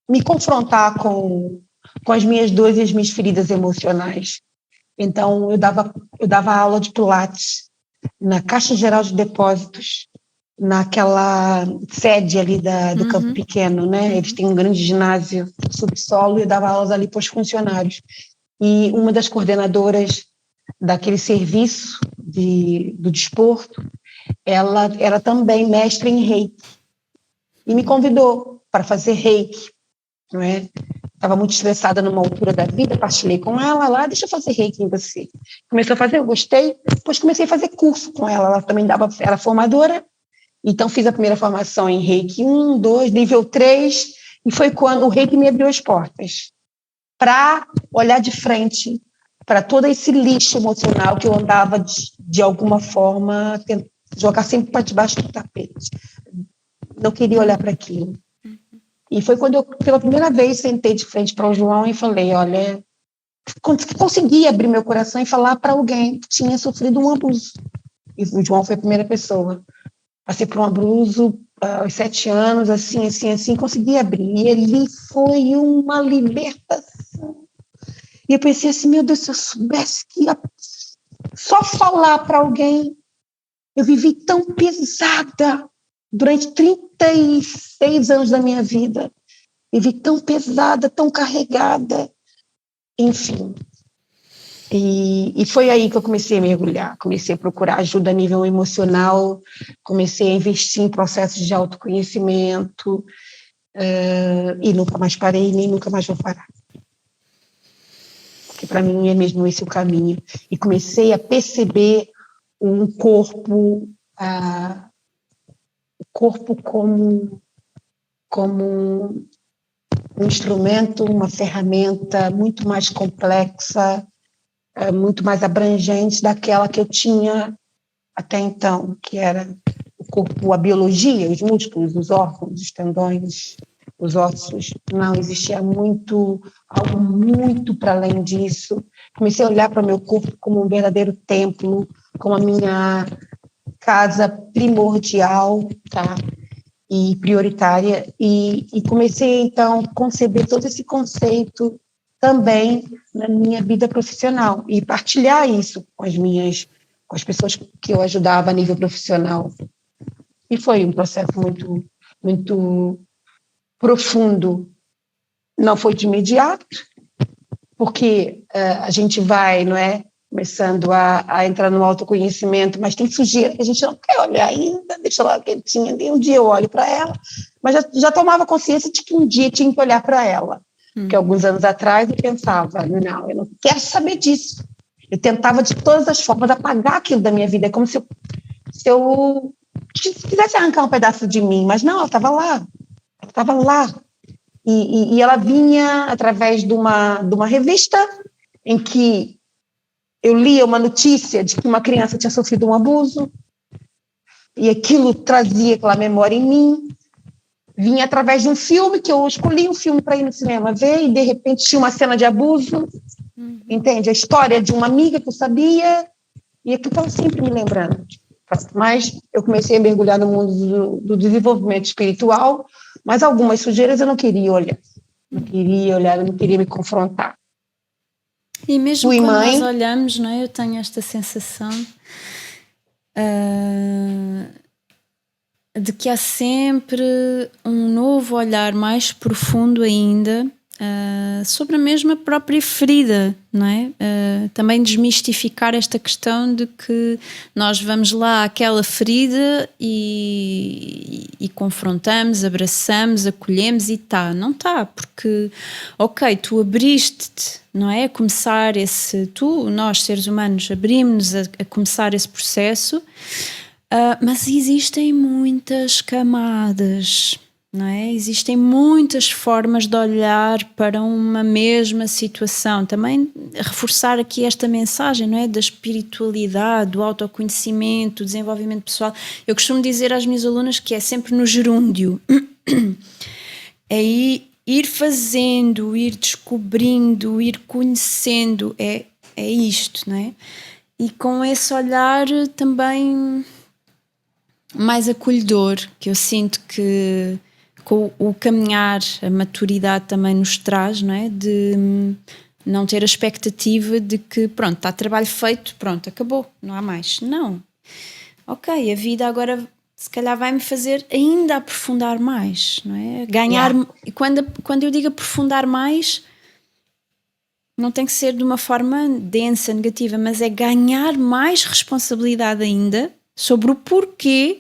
B: me confrontar com as minhas dores e as minhas feridas emocionais. Então, eu dava aula de Pilates na Caixa Geral de Depósitos, naquela sede ali do Campo Pequeno, né? Eles têm um grande ginásio subsolo e eu dava aulas ali para os funcionários. E uma das coordenadoras daquele serviço do desporto, ela era também mestre em reiki e me convidou para fazer reiki, não é? Estava muito estressada numa altura da vida, partilhei com ela lá, deixa eu fazer reiki em você. Começou a fazer, eu gostei, depois comecei a fazer curso com ela também era formadora, então fiz a primeira formação em reiki 1, 2, nível 3, e foi quando o reiki me abriu as portas para olhar de frente para todo esse lixo emocional que eu andava de alguma forma jogar sempre para debaixo do tapete. Não queria olhar para aquilo. E foi quando eu, pela primeira vez, sentei de frente para o João e falei, olha, consegui abrir meu coração e falar para alguém que tinha sofrido um abuso. E o João foi a primeira pessoa. Passei por um abuso aos 7 anos, assim, consegui abrir. E ali foi uma libertação. E eu pensei assim, meu Deus, se eu soubesse que ia só falar para alguém, eu vivi tão pesada durante 36 anos da minha vida. Vivi tão pesada, tão carregada, enfim. E foi aí que eu comecei a mergulhar, comecei a procurar ajuda a nível emocional, comecei a investir em processos de autoconhecimento, e nunca mais parei, nem nunca mais vou parar. Porque para mim é mesmo esse o caminho. E comecei a perceber o corpo como um instrumento, uma ferramenta muito mais complexa, muito mais abrangente daquela que eu tinha até então, que era o corpo, a biologia, os músculos, os órgãos, os tendões, os ossos. Não, existia algo muito para além disso. Comecei a olhar para o meu corpo como um verdadeiro templo, como a minha casa primordial, tá? E prioritária, e comecei, então, a conceber todo esse conceito também na minha vida profissional, e partilhar isso com as pessoas que eu ajudava a nível profissional. E foi um processo muito, muito profundo. Não foi de imediato, porque a gente vai, não é, começando a entrar no autoconhecimento, mas tem sujeira que a gente não quer olhar ainda, deixa lá quietinha, um dia eu olho para ela, mas já tomava consciência de que um dia tinha que olhar para ela, porque alguns anos atrás eu pensava, não, eu não quero saber disso, eu tentava de todas as formas apagar aquilo da minha vida, é como se eu quisesse arrancar um pedaço de mim, mas não, ela estava lá, e ela vinha através de uma revista em que eu lia uma notícia de que uma criança tinha sofrido um abuso, e aquilo trazia aquela memória em mim. Vinha através de um filme, que eu escolhi um filme para ir no cinema ver, e de repente tinha uma cena de abuso, entende? A história de uma amiga que eu sabia, e aquilo estava sempre me lembrando. Mas eu comecei a mergulhar no mundo do desenvolvimento espiritual, mas algumas sujeiras eu não queria olhar. Eu não queria me confrontar.
A: E mesmo quando nós olhamos, não é? Eu tenho esta sensação de que há sempre um novo olhar mais profundo ainda sobre a mesma própria ferida, não é? Também desmistificar esta questão de que nós vamos lá àquela ferida e confrontamos, abraçamos, acolhemos e não está, porque ok, tu abriste-te, não é? A começar nós seres humanos abrimos-nos a começar esse processo, mas existem muitas camadas. não é? Existem muitas formas de olhar para uma mesma situação. Também reforçar aqui esta mensagem, não é? Da espiritualidade, do autoconhecimento, do desenvolvimento pessoal. Eu costumo dizer às minhas alunas que é sempre no gerúndio. É ir fazendo, ir descobrindo, ir conhecendo. É isto, não é? E com esse olhar também mais acolhedor, que eu sinto que com o caminhar, a maturidade também nos traz, não é? De não ter a expectativa de que, pronto, está trabalho feito, pronto, acabou, não há mais. Não. Ok, a vida agora se calhar vai-me fazer ainda aprofundar mais, não é? Ganhar, e quando eu digo aprofundar mais, não tem que ser de uma forma densa, negativa, mas é ganhar mais responsabilidade ainda sobre o porquê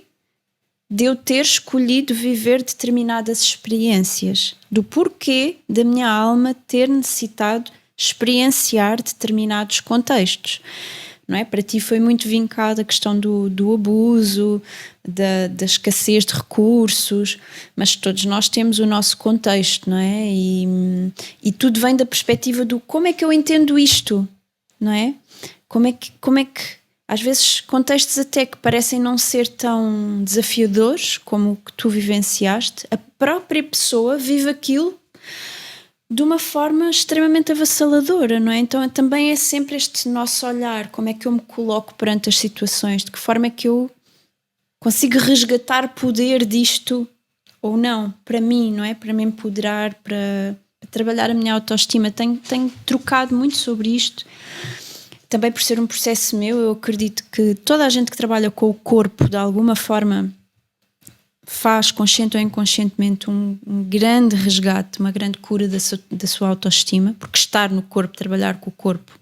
A: de eu ter escolhido viver determinadas experiências, do porquê da minha alma ter necessitado experienciar determinados contextos. Não é? Para ti foi muito vincada a questão do abuso, da escassez de recursos, mas todos nós temos o nosso contexto, não é? E tudo vem da perspectiva do como é que eu entendo isto, não é? Como é que às vezes contextos até que parecem não ser tão desafiadores como o que tu vivenciaste, a própria pessoa vive aquilo de uma forma extremamente avassaladora, não é? Então também é sempre este nosso olhar, como é que eu me coloco perante as situações, de que forma é que eu consigo resgatar poder disto ou não, para mim, não é? Para me empoderar, para trabalhar a minha autoestima. Tenho trocado muito sobre isto, também por ser um processo meu. Eu acredito que toda a gente que trabalha com o corpo, de alguma forma, faz, consciente ou inconscientemente, um grande resgate, uma grande cura da sua autoestima, porque estar no corpo, trabalhar com o corpo,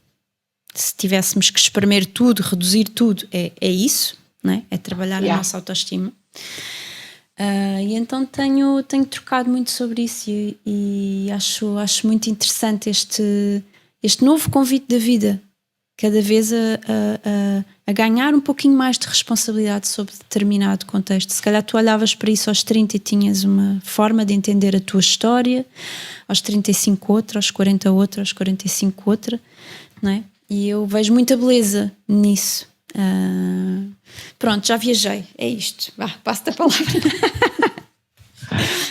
A: se tivéssemos que espremer tudo, reduzir tudo, é isso, não é? É trabalhar a nossa autoestima. E então tenho trocado muito sobre isso e acho muito interessante este novo convite da vida, cada vez a ganhar um pouquinho mais de responsabilidade sobre determinado contexto. Se calhar tu olhavas para isso aos 30 e tinhas uma forma de entender a tua história, aos 35 outra, aos 40 outra, aos 45 outra, não é? E eu vejo muita beleza nisso. Pronto, já viajei, é isto. Passo-te a palavra.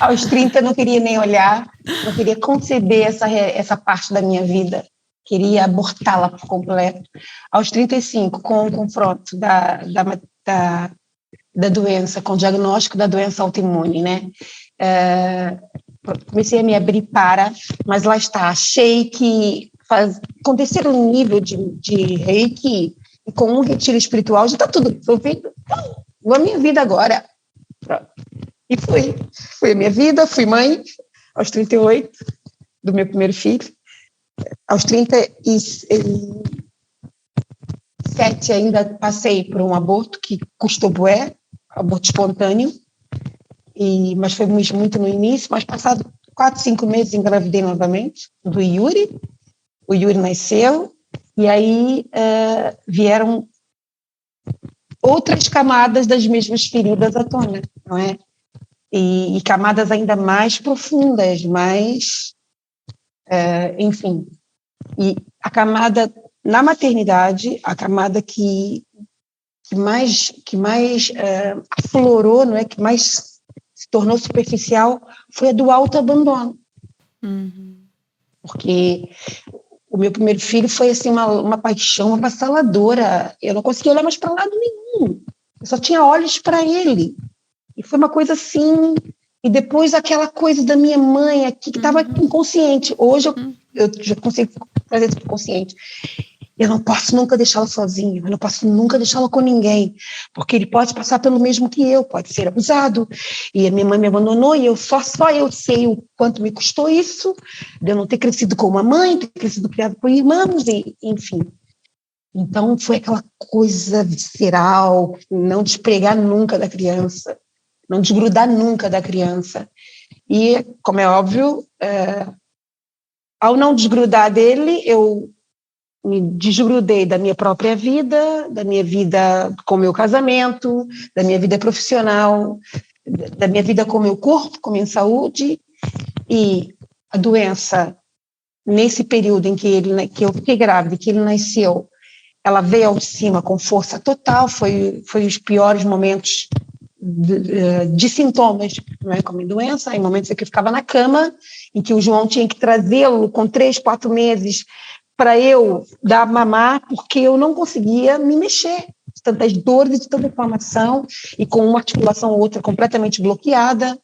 B: Aos 30 não queria nem olhar, não queria conceber essa parte da minha vida, queria abortá-la por completo. Aos 35, com o confronto da doença, com o diagnóstico da doença autoimune, né? Comecei a me abrir mas lá está, achei que acontecer um nível de reiki e com um retiro espiritual já está tudo resolvido. Vou a minha vida agora. Pronto. E foi a minha vida, fui mãe aos 38 do meu primeiro filho. Aos 37 ainda passei por um aborto que custou bué, aborto espontâneo, mas foi muito no início, mas passado 4, 5 meses engravidei novamente do Yuri. O Yuri nasceu e aí vieram outras camadas das mesmas feridas à tona, não é? E camadas ainda mais profundas, enfim. E a camada na maternidade, a camada que mais aflorou, não é? Que mais se tornou superficial, foi a do autoabandono. Porque o meu primeiro filho foi assim uma paixão avassaladora. Eu não conseguia olhar mais para lado nenhum. Eu só tinha olhos para ele. E foi uma coisa assim. E depois aquela coisa da minha mãe aqui, que estava inconsciente. Hoje eu já consigo fazer isso consciente. Eu não posso nunca deixá-la sozinha, eu não posso nunca deixá-la com ninguém, porque ele pode passar pelo mesmo que eu, pode ser abusado. E a minha mãe me abandonou e só eu sei o quanto me custou isso, de eu não ter crescido com uma mãe, ter crescido criado por irmãos, e, enfim. Então foi aquela coisa visceral, não despregar nunca da criança, não desgrudar nunca da criança. E, como é óbvio, ao não desgrudar dele, eu me desgrudei da minha própria vida, da minha vida com o meu casamento, da minha vida profissional, da minha vida com o meu corpo, com a minha saúde, e a doença, nesse período em que eu fiquei grávida, que ele nasceu, ela veio ao de cima com força total, foi os piores momentos de sintomas, não é, como doença, em momentos em que eu ficava na cama, em que o João tinha que trazê-lo com 3, 4 meses para eu dar mamar, porque eu não conseguia me mexer, de tantas dores, de tanta inflamação, e com uma articulação ou outra completamente bloqueada.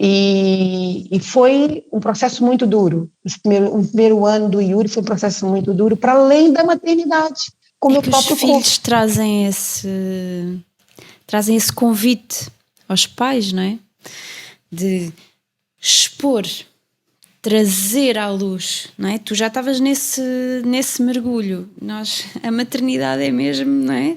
B: E foi um processo muito duro. O primeiro ano do Yuri foi um processo muito duro, para além da maternidade, com o meu próprio corpo.
A: Os filhos trazem esse convite aos pais, não é? De expor, trazer à luz, não é? Tu já estavas nesse mergulho. A maternidade é mesmo, não é?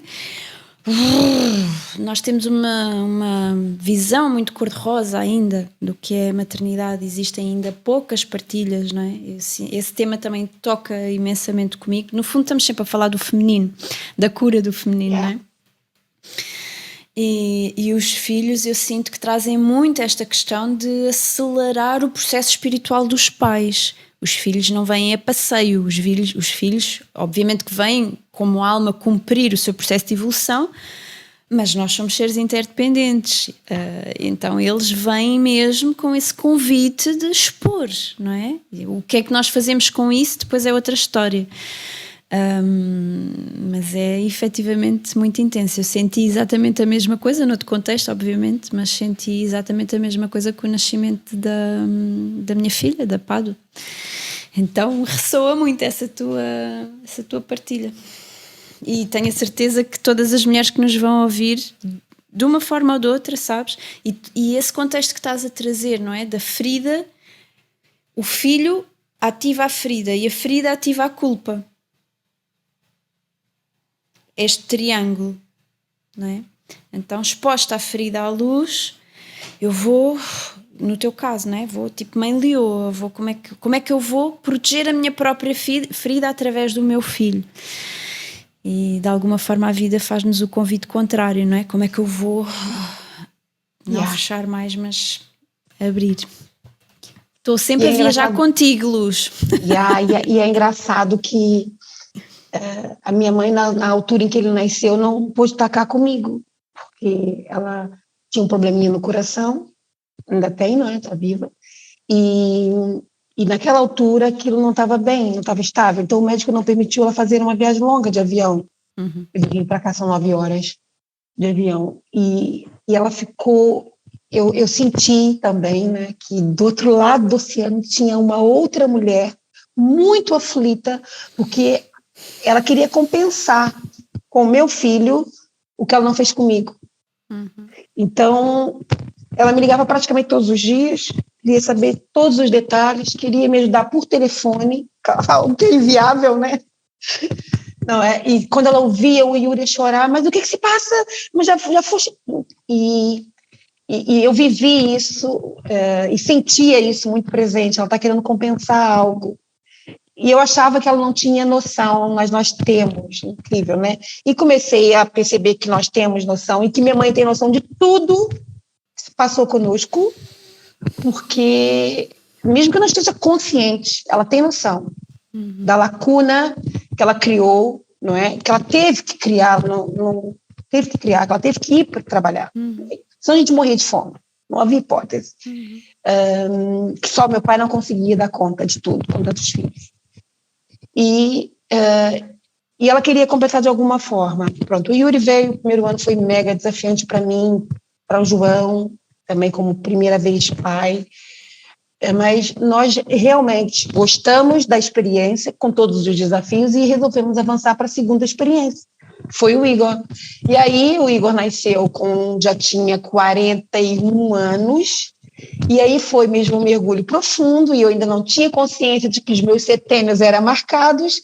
A: Nós temos uma visão muito cor-de-rosa ainda do que é a maternidade. Existem ainda poucas partilhas, não é? Esse tema também toca imensamente comigo. No fundo estamos sempre a falar do feminino, da cura do feminino, não é? E os filhos, eu sinto que trazem muito esta questão de acelerar o processo espiritual dos pais. Os filhos não vêm a passeio, os filhos obviamente que vêm como alma cumprir o seu processo de evolução, mas nós somos seres interdependentes, então eles vêm mesmo com esse convite de expor, não é? O que é que nós fazemos com isso depois é outra história. Mas é efetivamente muito intenso. Eu senti exatamente a mesma coisa, noutro contexto obviamente, mas senti exatamente a mesma coisa com o nascimento da minha filha, da Pádua. Então ressoa muito essa tua partilha, e tenho a certeza que todas as mulheres que nos vão ouvir, de uma forma ou de outra, sabes, e esse contexto que estás a trazer, não é? Da ferida, o filho ativa a ferida e a ferida ativa a culpa. Este triângulo, não é? Então, exposta à ferida à luz, eu vou, no teu caso, não é? Vou tipo mãe leoa, como é que eu vou proteger a minha própria ferida através do meu filho? E de alguma forma a vida faz-nos o convite contrário, não é? Como é que eu vou não fechar mais, mas abrir? Estou sempre a viajar contigo, Luz.
B: E é engraçado que a minha mãe, na altura em que ele nasceu, não pôde estar cá comigo, porque ela tinha um probleminha no coração, ainda tem, não é? Está viva. E naquela altura aquilo não estava bem, não estava estável. Então o médico não permitiu ela fazer uma viagem longa de avião. Ele veio para cá, são 9 horas de avião. E ela ficou... Eu senti também, né, que do outro lado do oceano tinha uma outra mulher muito aflita, porque ela queria compensar com o meu filho o que ela não fez comigo. Então, ela me ligava praticamente todos os dias, queria saber todos os detalhes, queria me ajudar por telefone, o que é inviável, né? Não é? E quando ela ouvia o Yuri chorar, mas o que se passa? Mas já foste... E eu vivi isso e sentia isso muito presente. Ela está querendo compensar algo. E eu achava que ela não tinha noção, mas nós temos, incrível, né? E comecei a perceber que nós temos noção e que minha mãe tem noção de tudo que se passou conosco, porque, mesmo que eu não esteja consciente, ela tem noção da lacuna que ela criou, não é? Que ela teve que criar, que ela teve que ir para trabalhar. Senão a gente morria de fome, não havia hipótese. Que só meu pai não conseguia dar conta de tudo, com tantos filhos. E ela queria compensar de alguma forma. Pronto, o Yuri veio, o primeiro ano foi mega desafiante para mim, para o João, também como primeira vez pai, mas nós realmente gostamos da experiência, com todos os desafios, e resolvemos avançar para a segunda experiência. Foi o Igor. E aí o Igor nasceu já tinha 41 anos, e aí foi mesmo um mergulho profundo, e eu ainda não tinha consciência de que os meus setênios eram marcados.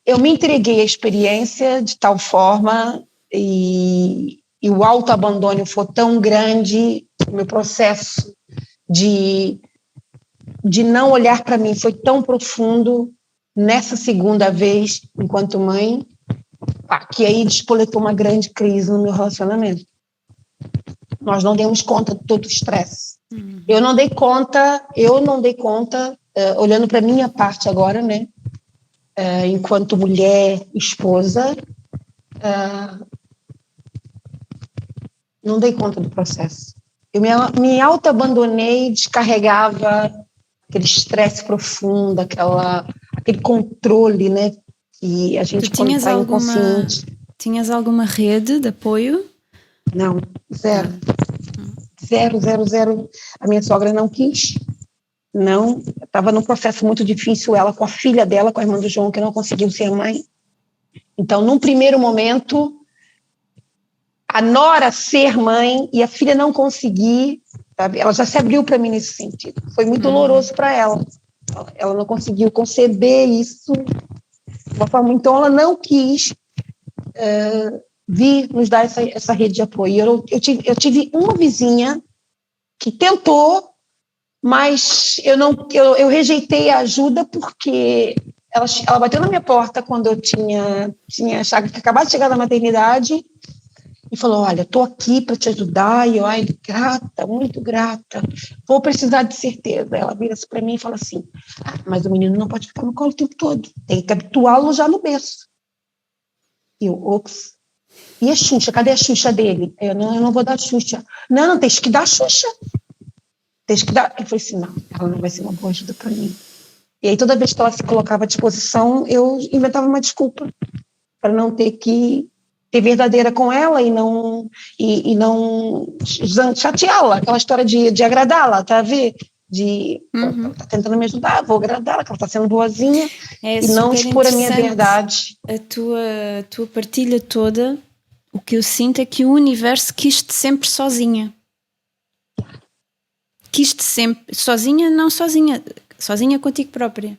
B: Eu me entreguei à experiência de tal forma, e o autoabandono foi tão grande, o meu processo de não olhar para mim foi tão profundo nessa segunda vez, enquanto mãe, que aí despoletou uma grande crise no meu relacionamento. Nós não demos conta de todo o estresse. Eu não dei conta, olhando para a minha parte agora, né? Enquanto mulher, esposa, não dei conta do processo. Eu me auto-abandonei, descarregava aquele estresse profundo, aquele controle, né? Que a gente, quando está inconsciente...
A: Tinhas alguma rede de apoio?
B: Não, zero. Zero, zero, zero. A minha sogra não quis. Não, estava num processo muito difícil, ela com a filha dela, com a irmã do João, que não conseguiu ser mãe. Então, num primeiro momento, a nora ser mãe e a filha não conseguir, sabe? Ela já se abriu para mim nesse sentido. Foi muito doloroso para ela. Ela não conseguiu conceber isso de uma forma. Então, ela não quis vir nos dar essa rede de apoio. Eu tive uma vizinha que tentou, mas eu rejeitei a ajuda porque ela bateu na minha porta quando eu tinha acabado de chegar da maternidade e falou, olha, estou aqui para te ajudar, e eu, grata, muito grata, vou precisar de certeza. Ela vira-se para mim e fala assim, mas o menino não pode ficar no colo o tempo todo, tem que habituá-lo já no berço. E eu, ops, e a Xuxa, cadê a Xuxa dele? Eu não vou dar Xuxa. Não, tens que dar Xuxa. Tens que dar. Eu falei assim, não, ela não vai ser uma boa ajuda para mim. E aí toda vez que ela se colocava à disposição, eu inventava uma desculpa para não ter que ser verdadeira com ela e não chateá-la, aquela história de agradá-la, tá a ver? Ela tá tentando me ajudar, vou agradá-la, que ela está sendo boazinha e não expor a minha verdade.
A: A tua partilha toda, o que eu sinto é que o universo quis-te sempre sozinha. Quis-te sempre, sozinha, não sozinha, sozinha contigo própria.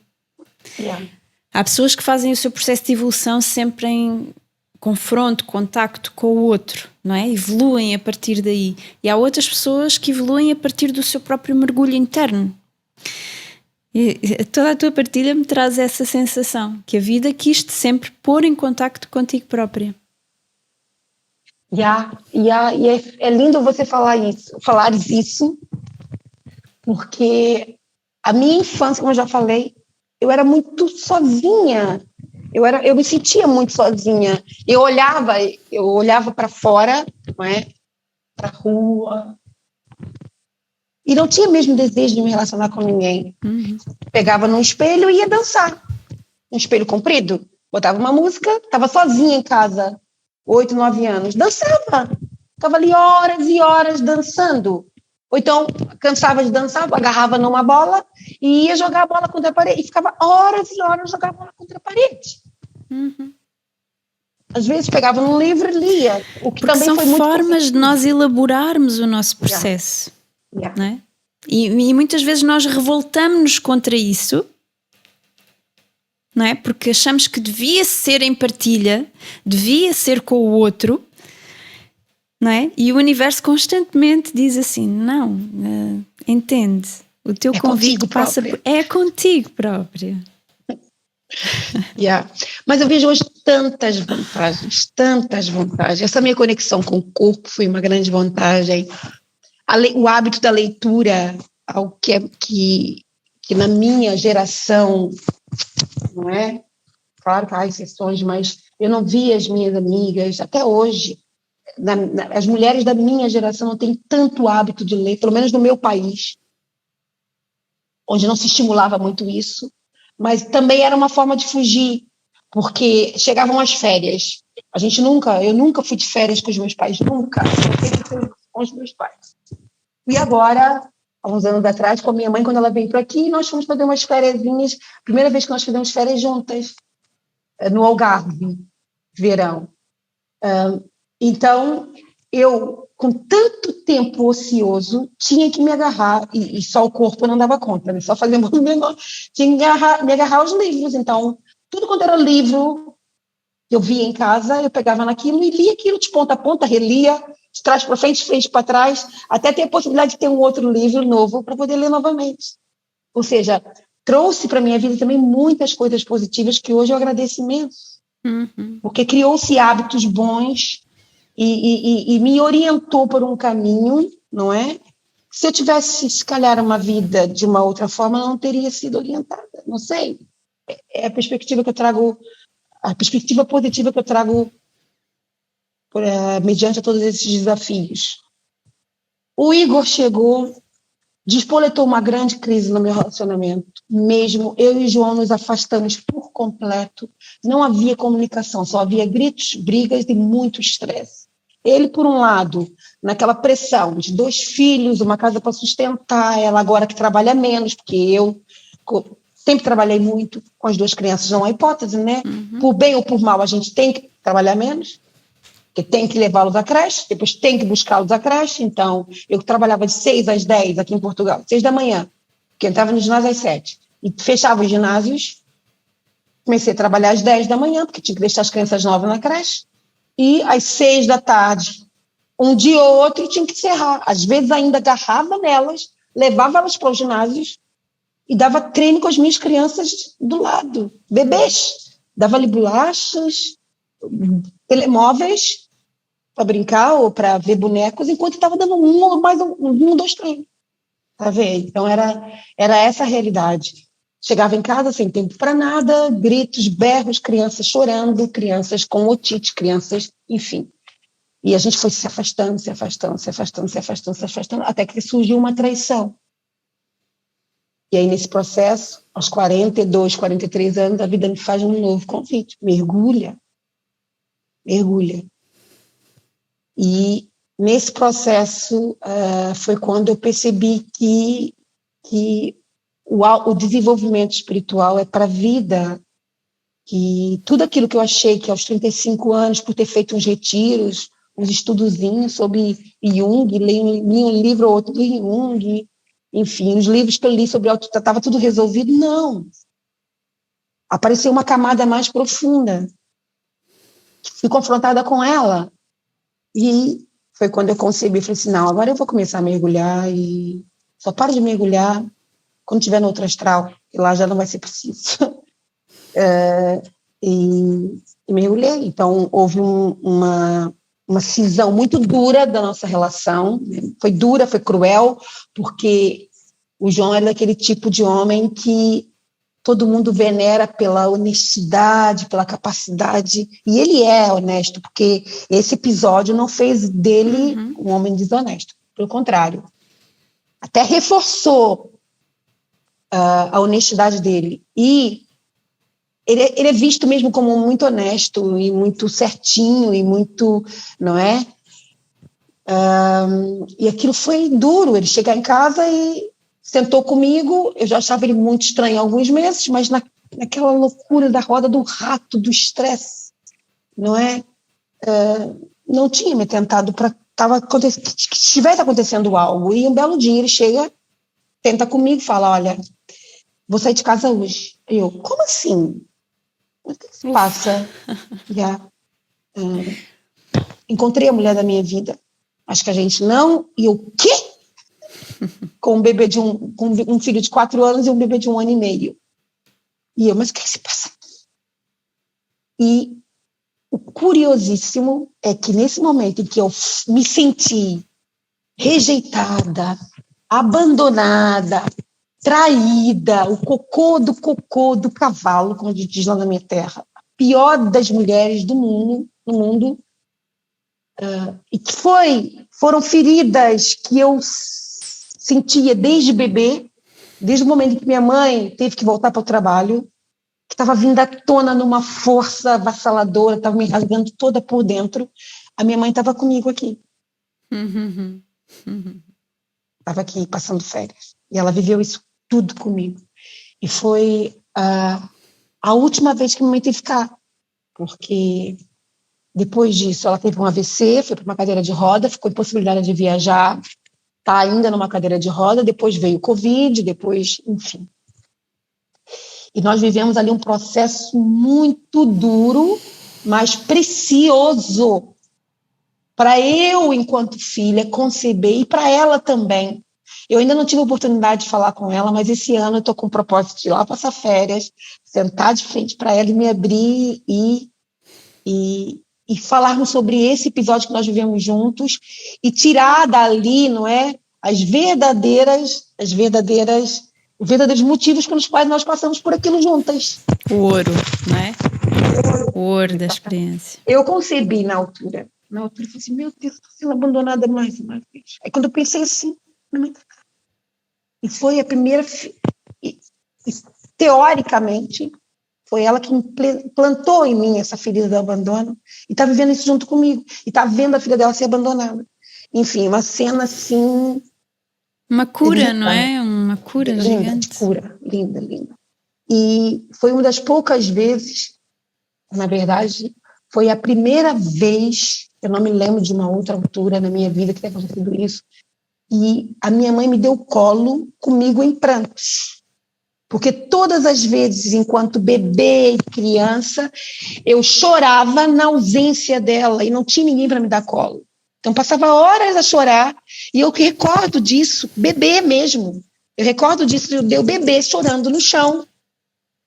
B: Yeah.
A: Há pessoas que fazem o seu processo de evolução sempre em confronto, contacto com o outro, não é? Evoluem a partir daí. E há outras pessoas que evoluem a partir do seu próprio mergulho interno. E toda a tua partilha me traz essa sensação, que a vida quis-te sempre pôr em contacto contigo própria.
B: E é lindo você falares isso, porque a minha infância, como eu já falei, eu era muito sozinha. Eu me sentia muito sozinha. Eu olhava para fora, não é? Para a rua, e não tinha mesmo desejo de me relacionar com ninguém. Pegava num espelho e ia dançar. Um espelho comprido, botava uma música, estava sozinha em casa, 8, 9 anos, dançava. Ficava ali horas e horas dançando. Ou então, cansava de dançar, agarrava numa bola e ia jogar a bola contra a parede. E ficava horas e horas jogando a bola contra a parede. Às vezes pegava num livro e lia. O que
A: porque
B: também
A: são
B: foi muito
A: formas de nós elaborarmos o nosso processo. Não é? E muitas vezes nós revoltamos-nos contra isso, não é? Porque achamos que devia ser em partilha, devia ser com o outro, não é? E o universo constantemente diz assim, não, entende, o teu convite passa por... É contigo própria.
B: Mas eu vejo hoje tantas vantagens. Essa minha conexão com o corpo foi uma grande vantagem. O hábito da leitura, algo que na minha geração, não é? Claro que há exceções, mas eu não vi as minhas amigas, até hoje, as mulheres da minha geração não têm tanto hábito de ler, pelo menos no meu país, onde não se estimulava muito isso, mas também era uma forma de fugir, porque chegavam as férias. Eu nunca fui de férias com os meus pais, nunca. Eu sempre fui com os meus pais. E agora, há uns anos atrás, com a minha mãe, quando ela veio para aqui, nós fomos fazer umas fériasinhas, primeira vez que nós fizemos férias juntas, no Algarve, verão. Então, eu, com tanto tempo ocioso, tinha que me agarrar, e só o corpo não dava conta, né? Só fazer movimento, tinha que me agarrar aos livros. Então, tudo quanto era livro que eu via em casa, eu pegava naquilo e lia aquilo de ponta a ponta, relia, de trás para frente, de frente para trás, até ter a possibilidade de ter um outro livro novo para poder ler novamente. Ou seja, trouxe para a minha vida também muitas coisas positivas que hoje eu agradeço imenso. Porque criou-se hábitos bons e me orientou por um caminho, não é? Se eu tivesse, se calhar, uma vida de uma outra forma, eu não teria sido orientada, não sei. É a perspectiva que eu trago, a perspectiva positiva que eu trago mediante todos esses desafios. O Igor chegou, despoletou uma grande crise no meu relacionamento. Mesmo eu e João nos afastamos por completo. Não havia comunicação, só havia gritos, brigas e muito estresse. Ele, por um lado, naquela pressão de 2 filhos, uma casa para sustentar, ela agora que trabalha menos, porque eu sempre trabalhei muito com as 2 crianças, não há hipótese, né? Por bem ou por mal, a gente tem que trabalhar menos, porque tem que levá-los à creche, depois tem que buscá-los à creche. Então, eu trabalhava de 6 às 10 aqui em Portugal, 6 da manhã, porque eu entrava no ginásio às 7, e fechava os ginásios, comecei a trabalhar às 10 da manhã, porque tinha que deixar as crianças novas na creche, e às 6 da tarde, um dia ou outro, tinha que encerrar. Às vezes ainda agarrava nelas, levava elas para os ginásios e dava treino com as minhas crianças do lado, bebês. Dava-lhe bolachas, telemóveis para brincar ou para ver bonecos, enquanto estava dando um, 2 treinos. Tá vendo? Então era essa a realidade. Chegava em casa sem tempo para nada, gritos, berros, crianças chorando, crianças com otite, crianças, enfim. E a gente foi se afastando, se afastando, se afastando, se afastando, se afastando, até que surgiu uma traição. E aí, nesse processo, aos 42, 43 anos, a vida me faz um novo convite. Mergulha. Mergulha. E nesse processo foi quando eu percebi que o desenvolvimento espiritual é para a vida, que tudo aquilo que eu achei que aos 35 anos, por ter feito uns retiros, uns estudozinhos sobre Jung, li um livro ou outro do Jung, enfim, os livros que eu li sobre autoestima, estava tudo resolvido. Não. Apareceu uma camada mais profunda. Fui confrontada com ela. E foi quando eu concebi, falei assim, não, agora eu vou começar a mergulhar e só paro de mergulhar quando estiver no outro astral, e lá já não vai ser preciso. E mergulhei. Então, houve uma cisão muito dura da nossa relação. Foi dura, foi cruel, porque o João era daquele tipo de homem que todo mundo venera pela honestidade, pela capacidade, e ele é honesto, porque esse episódio não fez dele um homem desonesto, pelo contrário, até reforçou a honestidade dele, e ele é visto mesmo como muito honesto, e muito certinho, e muito, não é? E aquilo foi duro, ele chegar em casa e sentou comigo, eu já achava ele muito estranho há alguns meses, mas naquela loucura da roda do rato, do estresse, não é? Não tinha me tentado para que estivesse acontecendo algo. E um belo dia ele chega, tenta comigo, fala, olha, vou sair de casa hoje. Eu, como assim? O que se passa? Encontrei a mulher da minha vida. Acho que a gente não... E eu, o quê? Com um filho de 4 anos e um bebê de 1 ano e meio. E eu, mas o que se passa? E o curiosíssimo é que nesse momento em que eu me senti rejeitada, abandonada, traída, o cocô do cavalo, como a gente diz lá na minha terra, a pior das mulheres do mundo, no mundo, e que foram feridas que eu sentia desde bebê, desde o momento em que minha mãe teve que voltar para o trabalho, que estava vindo à tona numa força avassaladora, estava me rasgando toda por dentro. A minha mãe estava comigo aqui. Estava aqui passando férias. E ela viveu isso tudo comigo. E foi a última vez que minha mãe teve que ficar. Porque depois disso ela teve um AVC, foi para uma cadeira de roda, ficou impossibilitada de viajar, está ainda numa cadeira de roda, depois veio o Covid, depois, enfim. E nós vivemos ali um processo muito duro, mas precioso, para eu, enquanto filha, conceber, e para ela também. Eu ainda não tive a oportunidade de falar com ela, mas esse ano eu estou com o propósito de ir lá passar férias, sentar de frente para ela e me abrir e e falarmos sobre esse episódio que nós vivemos juntos e tirar dali, não é, os verdadeiros motivos pelos quais nós passamos por aquilo juntas.
A: O ouro, não é? O ouro da experiência.
B: Eu concebi na altura, eu falei assim, meu Deus, estou sendo abandonada mais uma vez. Aí quando eu pensei assim, e foi a primeira, teoricamente, foi ela que plantou em mim essa ferida do abandono e está vivendo isso junto comigo. E está vendo a filha dela ser abandonada. Enfim, uma cena assim...
A: Uma cura, não é? Uma cura
B: linda,
A: gigante.
B: Cura, linda, linda. E foi uma das poucas vezes, na verdade, foi a primeira vez, eu não me lembro de uma outra altura na minha vida que tenha acontecido isso, e a minha mãe me deu colo comigo em prantos. Porque todas as vezes, enquanto bebê e criança, eu chorava na ausência dela e não tinha ninguém para me dar colo. Então, passava horas a chorar e eu recordo disso, bebê mesmo. Eu recordo disso de eu bebê chorando no chão,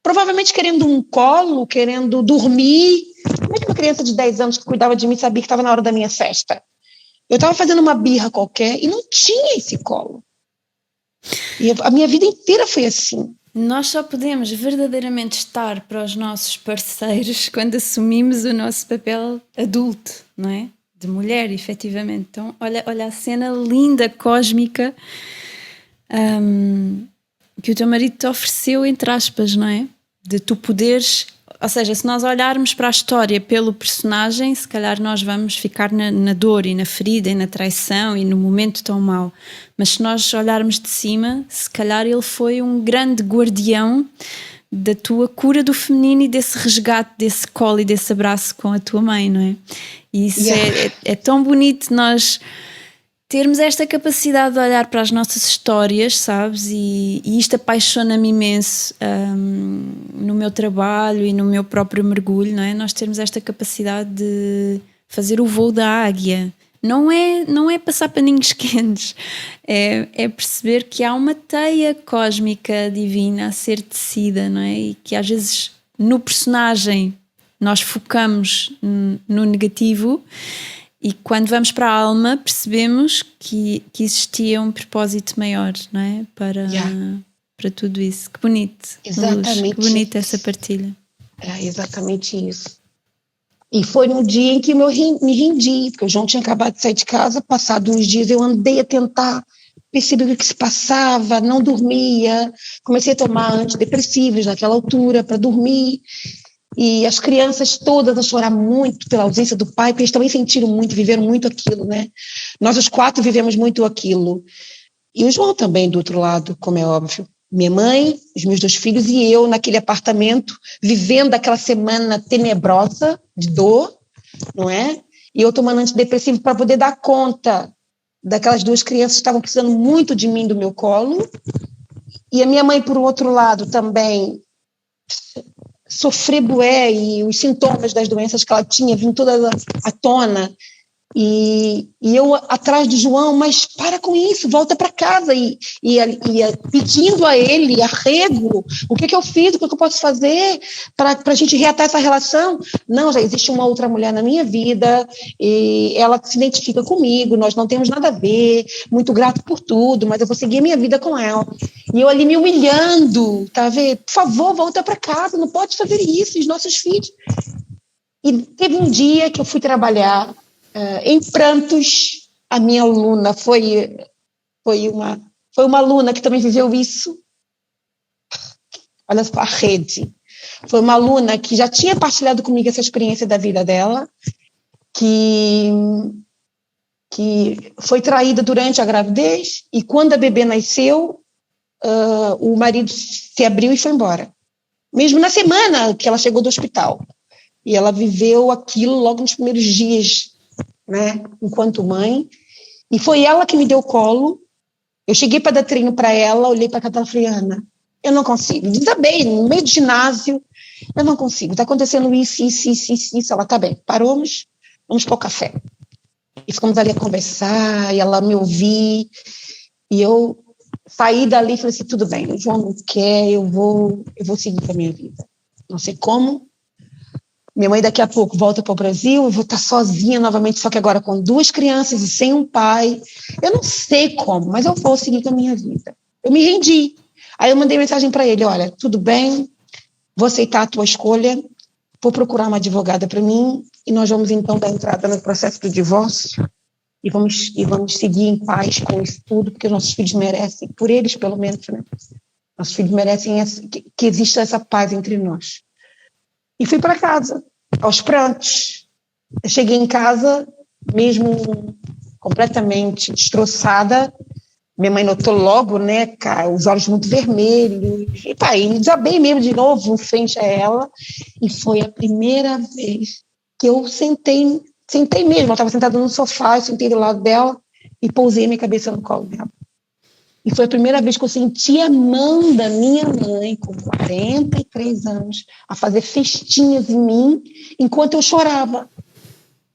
B: provavelmente querendo um colo, querendo dormir. Como é que uma criança de 10 anos que cuidava de mim sabia que estava na hora da minha festa? Eu estava fazendo uma birra qualquer e não tinha esse colo. E a minha vida inteira foi assim.
A: Nós só podemos verdadeiramente estar para os nossos parceiros quando assumimos o nosso papel adulto, não é? De mulher, efetivamente. Então, olha a cena linda, cósmica, que o teu marido te ofereceu, entre aspas, não é? De tu poderes... Ou seja, se nós olharmos para a história pelo personagem, se calhar nós vamos ficar na dor e na ferida e na traição e no momento tão mau. Mas se nós olharmos de cima, se calhar ele foi um grande guardião da tua cura do feminino e desse resgate, desse colo e desse abraço com a tua mãe, não é? E isso é tão bonito nós termos esta capacidade de olhar para as nossas histórias, sabes? E isto apaixona-me imenso no meu trabalho e no meu próprio mergulho, não é? Nós termos esta capacidade de fazer o voo da águia. Não é passar paninhos quentes, é perceber que há uma teia cósmica divina a ser tecida, não é? E que às vezes no personagem nós focamos no negativo. E quando vamos para a alma, percebemos que existia um propósito maior, não é? Para tudo isso. Que bonito.
B: Exatamente.
A: Luz, que bonita essa partilha.
B: É exatamente isso. E foi no dia em que eu me rendi, porque o João tinha acabado de sair de casa, passado uns dias eu andei a tentar perceber o que se passava, não dormia, comecei a tomar antidepressivos naquela altura para dormir. E as crianças todas a chorar muito pela ausência do pai, porque eles também sentiram muito, viveram muito aquilo, né? Nós os 4 vivemos muito aquilo. E o João também, do outro lado, como é óbvio. Minha mãe, os meus 2 filhos e eu naquele apartamento, vivendo aquela semana tenebrosa de dor, não é? E eu tomando antidepressivo para poder dar conta daquelas 2 crianças que estavam precisando muito de mim, do meu colo. E a minha mãe, por outro lado, também... sofrer bué e os sintomas das doenças que ela tinha vindo toda à tona e eu atrás do João, mas para com isso, volta para casa e pedindo a ele arrego, o que eu fiz, o que eu posso fazer para a gente reatar essa relação? Não, já existe uma outra mulher na minha vida e ela se identifica comigo, nós não temos nada a ver, muito grato por tudo, mas eu vou seguir a minha vida com ela. E eu ali me humilhando, tá vendo? Por favor, volta para casa, não pode fazer isso, os nossos filhos. E teve um dia que eu fui trabalhar em prantos. A minha aluna foi uma aluna que também viveu isso. Olha só, a rede. Foi uma aluna que já tinha partilhado comigo essa experiência da vida dela, que foi traída durante a gravidez e quando a bebê nasceu, o marido se abriu e foi embora. Mesmo na semana que ela chegou do hospital. E ela viveu aquilo logo nos primeiros dias, né, enquanto mãe, e foi ela que me deu colo. Eu cheguei para dar treino para ela, olhei para a falei, Ana, eu não consigo, desabei no meio do ginásio, eu não consigo, está acontecendo isso, ela, tá bem, paramos, vamos para o café, e ficamos ali a conversar, e ela me ouvir, e eu saí dali e falei assim, tudo bem, o João não quer, eu vou seguir com a minha vida, não sei como. Minha mãe daqui a pouco volta para o Brasil, eu vou estar sozinha novamente, só que agora com 2 crianças e sem um pai. Eu não sei como, mas eu vou seguir com a minha vida. Eu me rendi. Aí eu mandei mensagem para ele, olha, tudo bem, vou aceitar a tua escolha, vou procurar uma advogada para mim e nós vamos então dar entrada no processo do divórcio e vamos seguir em paz com isso tudo, porque os nossos filhos merecem, por eles pelo menos, né? Nossos filhos merecem que exista essa paz entre nós. E fui para casa, aos prantos. Eu cheguei em casa, mesmo completamente destroçada. Minha mãe notou logo, né, cara, os olhos muito vermelhos. E pá, e desabei mesmo de novo em frente a ela. E foi a primeira vez que eu sentei mesmo. Ela estava sentada no sofá, eu sentei do lado dela e pousei minha cabeça no colo dela. E foi a primeira vez que eu senti a mão da minha mãe, com 43 anos, a fazer festinhas em mim enquanto eu chorava.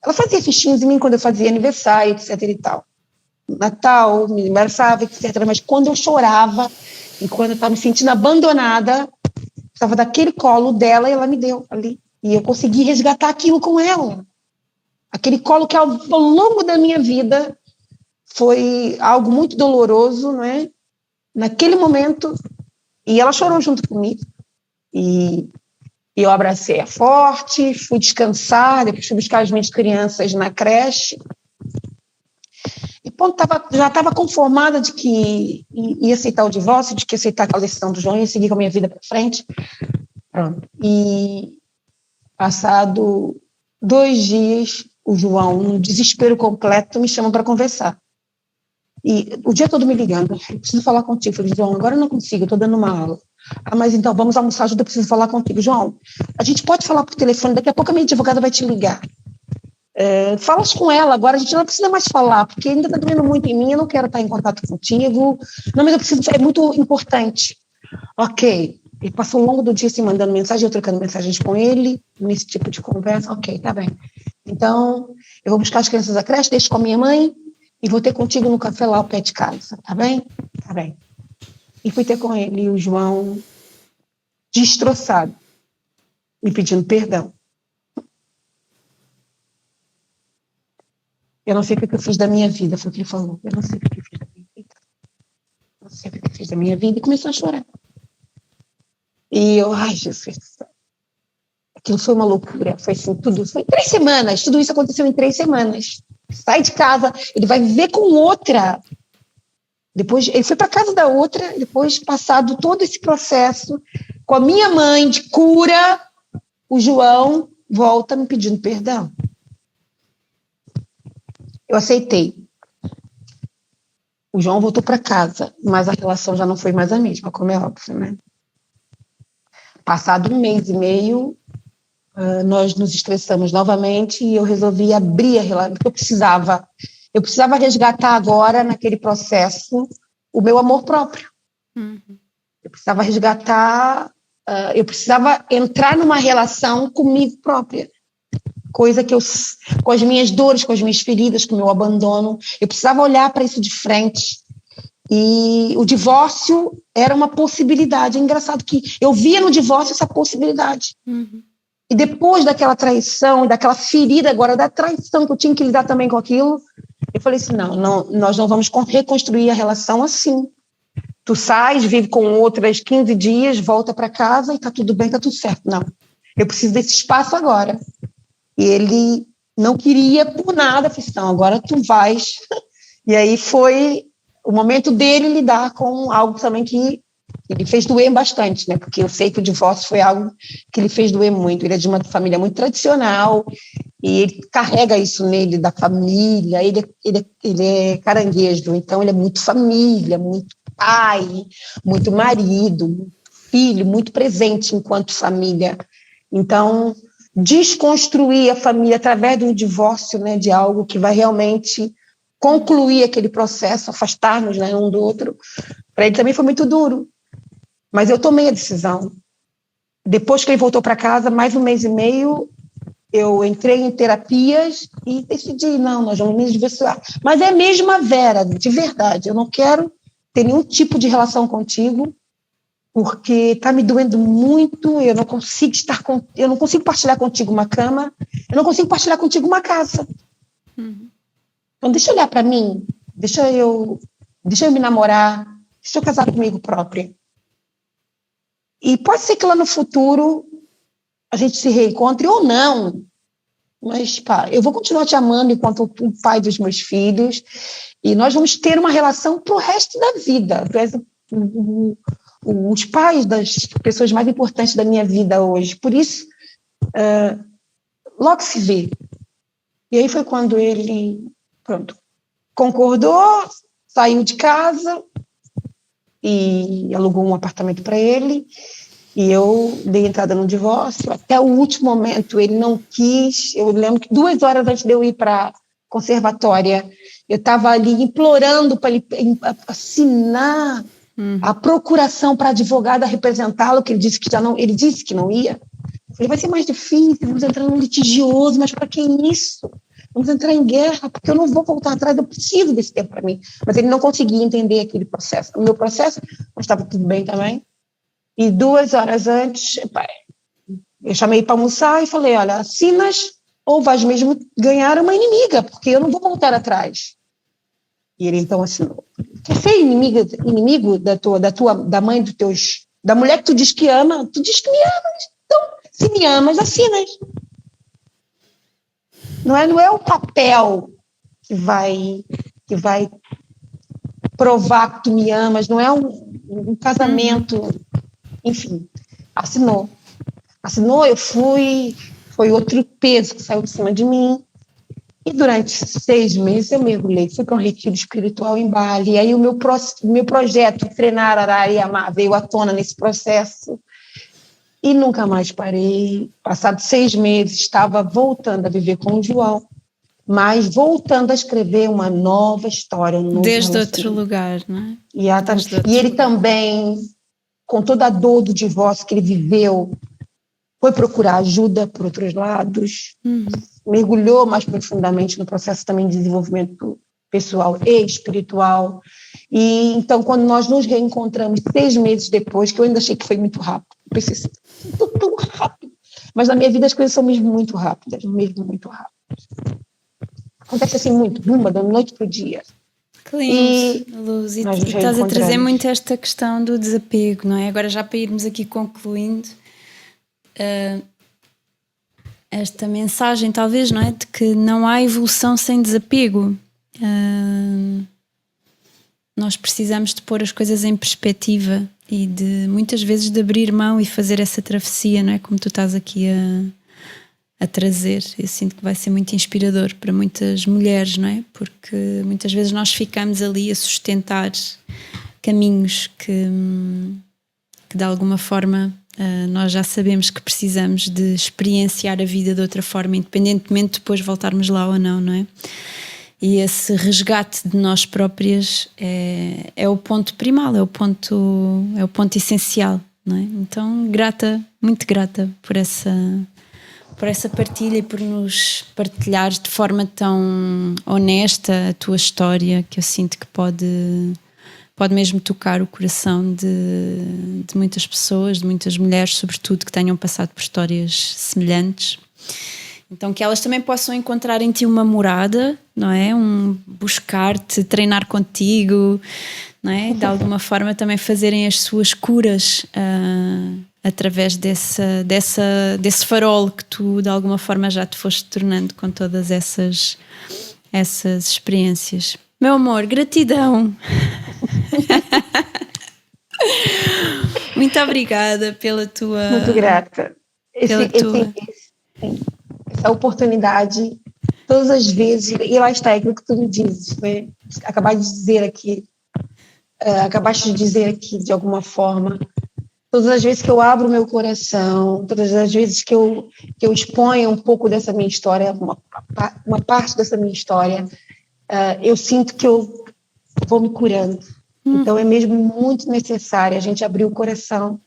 B: Ela fazia festinhas em mim quando eu fazia aniversário, etc. e tal. Natal, me embaraçava, etc. Mas quando eu chorava e quando eu estava me sentindo abandonada, estava daquele colo dela e ela me deu ali. E eu consegui resgatar aquilo com ela. Aquele colo que ao longo da minha vida foi algo muito doloroso, não é? Naquele momento, e ela chorou junto comigo, e eu abracei-a forte, fui descansar, depois fui buscar as minhas crianças na creche, e já estava conformada de que ia aceitar o divórcio, de que ia aceitar aquela decisão do João, ia seguir com a minha vida para frente. Pronto. E passado 2 dias, o João, num desespero completo, me chama para conversar. E o dia todo me ligando, eu preciso falar contigo. Eu falei, João, agora eu não consigo, eu estou dando uma aula. Ah, mas então, vamos almoçar junto, eu preciso falar contigo. João, a gente pode falar por telefone, daqui a pouco a minha advogada vai te ligar. Falas com ela agora, a gente não precisa mais falar, porque ainda está doendo muito em mim, eu não quero estar em contato contigo. Não, mas eu preciso, é muito importante. Ok. Ele passou ao longo do dia assim, mandando mensagem, eu trocando mensagens com ele, nesse tipo de conversa. Ok, tá bem. Então, eu vou buscar as crianças da creche, deixo com a minha mãe, e vou ter contigo no café lá ao pé de casa, tá bem? Tá bem. E fui ter com ele, e o João, destroçado, me pedindo perdão. Eu não sei o que eu fiz da minha vida, foi o que ele falou. Eu não sei o que eu fiz da minha vida. Não sei o que eu fiz da minha vida. E começou a chorar. E eu, ai, Jesus do céu. Aquilo foi uma loucura. Foi assim, tudo. Foi 3 semanas. Tudo isso aconteceu em 3 semanas. Sai de casa, ele vai viver com outra. Depois, ele foi para casa da outra, depois, passado todo esse processo, com a minha mãe de cura, o João volta me pedindo perdão. Eu aceitei. O João voltou para casa, mas a relação já não foi mais a mesma, como é óbvio, né? Passado 1 mês e meio, nós nos estressamos novamente e eu resolvi abrir a relação, porque eu precisava resgatar agora, naquele processo, o meu amor próprio. Uhum. Eu precisava resgatar, eu precisava entrar numa relação comigo própria. Coisa que com as minhas dores, com as minhas feridas, com o meu abandono, eu precisava olhar para isso de frente. E o divórcio era uma possibilidade. É engraçado que eu via no divórcio essa possibilidade. Uhum. E depois daquela traição, e daquela ferida agora, da traição que eu tinha que lidar também com aquilo, eu falei assim, não, nós não vamos reconstruir a relação assim. Tu sais, vive com outras 15 dias, volta para casa e tá tudo bem, tá tudo certo. Não, eu preciso desse espaço agora. E ele não queria por nada, eu falei assim, não, agora tu vais. E aí foi o momento dele lidar com algo também que ele fez doer bastante, né? Porque eu sei que o divórcio foi algo que ele fez doer muito. Ele é de uma família muito tradicional e ele carrega isso nele, da família. Ele é caranguejo, então ele é muito família, muito pai, muito marido, muito filho, muito presente enquanto família. Então, desconstruir a família através do divórcio, né, de algo que vai realmente concluir aquele processo, afastar-nos, né, um do outro, para ele também foi muito duro. Mas eu tomei a decisão. Depois que ele voltou para casa, mais 1 mês e meio, eu entrei em terapias e decidi, não, nós vamos nos divorciar. Mas é mesmo a Vera, de verdade, eu não quero ter nenhum tipo de relação contigo, porque está me doendo muito, eu não consigo partilhar contigo uma cama, eu não consigo partilhar contigo uma casa. Então deixa eu olhar para mim, deixa eu me namorar, deixa eu casar comigo própria. E pode ser que lá no futuro a gente se reencontre ou não, mas pá, eu vou continuar te amando enquanto o pai dos meus filhos, e nós vamos ter uma relação pro resto da vida. Tu és os pais das pessoas mais importantes da minha vida hoje. Por isso, logo se vê. E aí foi quando ele, concordou, saiu de casa e alugou um apartamento para ele. E eu dei entrada no divórcio. Até o último momento ele não quis. Eu lembro que 2 horas antes de eu ir para a conservatória, eu estava ali implorando para ele assinar a procuração para advogada representá-lo, que ele disse que não ia. Ele vai ser mais difícil, vamos entrar num litigioso, mas para que isso? Vamos entrar em guerra, porque eu não vou voltar atrás, eu preciso desse tempo para mim. Mas ele não conseguia entender aquele processo. O meu processo, mas estava tudo bem também. E 2 horas antes, eu chamei para almoçar e falei, olha, assinas ou vais mesmo ganhar uma inimiga, porque eu não vou voltar atrás. E ele então assinou. Quer ser inimigo da mãe da mulher que tu diz que ama? Tu diz que me amas. Então, se me amas, assinas. Não é o papel que vai provar que tu me amas, não é um casamento. Enfim, assinou, eu fui, foi outro peso que saiu de cima de mim, e durante 6 meses eu mergulhei, fui para um retiro espiritual em Bali, e aí o meu projeto, Treinar, Arar e Amar, veio à tona nesse processo, e nunca mais parei. Passados 6 meses, estava voltando a viver com o João, mas voltando a escrever uma nova história.
A: Desde outro lugar, não é?
B: E ele também, com toda a dor do divórcio que ele viveu, foi procurar ajuda por outros lados, mergulhou mais profundamente no processo também de desenvolvimento pessoal e espiritual. E então, quando nós nos reencontramos 6 meses depois, que eu ainda achei que foi muito rápido, eu pensei assim, tão rápido. Mas na minha vida as coisas são mesmo muito rápidas, mesmo muito rápidas. Acontece assim muito, da noite para o dia.
A: Que lindo, Luz. E estás a trazer muito esta questão do desapego, não é? Agora já para irmos aqui concluindo, esta mensagem talvez, não é? De que não há evolução sem desapego. Nós precisamos de pôr as coisas em perspectiva e de muitas vezes de abrir mão e fazer essa travessia, não é? Como tu estás aqui a trazer. Eu sinto que vai ser muito inspirador para muitas mulheres, não é? Porque muitas vezes nós ficamos ali a sustentar caminhos que de alguma forma nós já sabemos que precisamos de experienciar a vida de outra forma, independentemente de depois voltarmos lá ou não, não é? E esse resgate de nós próprias é o ponto primal, é o ponto essencial, não é? Então, muito grata por essa partilha e por nos partilhares de forma tão honesta a tua história, que eu sinto que pode mesmo tocar o coração de muitas pessoas, de muitas mulheres, sobretudo, que tenham passado por histórias semelhantes. Então que elas também possam encontrar em ti uma morada, não é? Buscar-te, treinar contigo, não é? De alguma forma também fazerem as suas curas através desse farol que tu de alguma forma já te foste tornando com todas essas experiências. Meu amor, gratidão! Muito obrigada pela tua...
B: Muito grata. Essa oportunidade, todas as vezes, e lá está, aquilo que tu me dizes, né? Acabaste de dizer aqui, de alguma forma, todas as vezes que eu abro meu coração, todas as vezes que eu exponho um pouco dessa minha história, uma parte dessa minha história, eu sinto que eu vou me curando. Então é mesmo muito necessário a gente abrir o coração,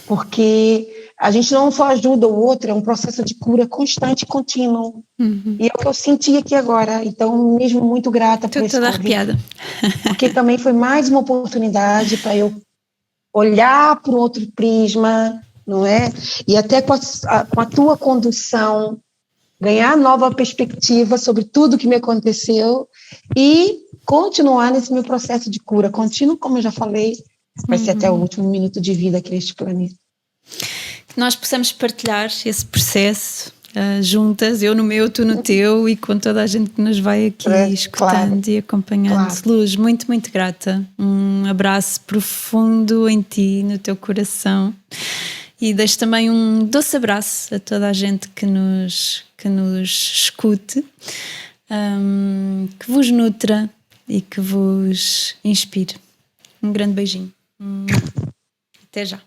B: porque a gente não só ajuda o outro, é um processo de cura constante e contínuo. E é o que eu senti aqui agora. Então, mesmo muito grata por esse convite. Porque também foi mais uma oportunidade para eu olhar para um outro prisma, não é? E até com a tua condução, ganhar nova perspectiva sobre tudo que me aconteceu e continuar nesse meu processo de cura. Contínuo, como eu já falei, vai ser até o último minuto de vida aqui neste planeta.
A: Que nós possamos partilhar esse processo juntas, eu no meu, tu no teu, e com toda a gente que nos vai aqui escutando e acompanhando. Luz, muito, muito grata. Um abraço profundo em ti, no teu coração, e deixo também um doce abraço a toda a gente que nos escute, que vos nutra e que vos inspire. Um grande beijinho. Até já.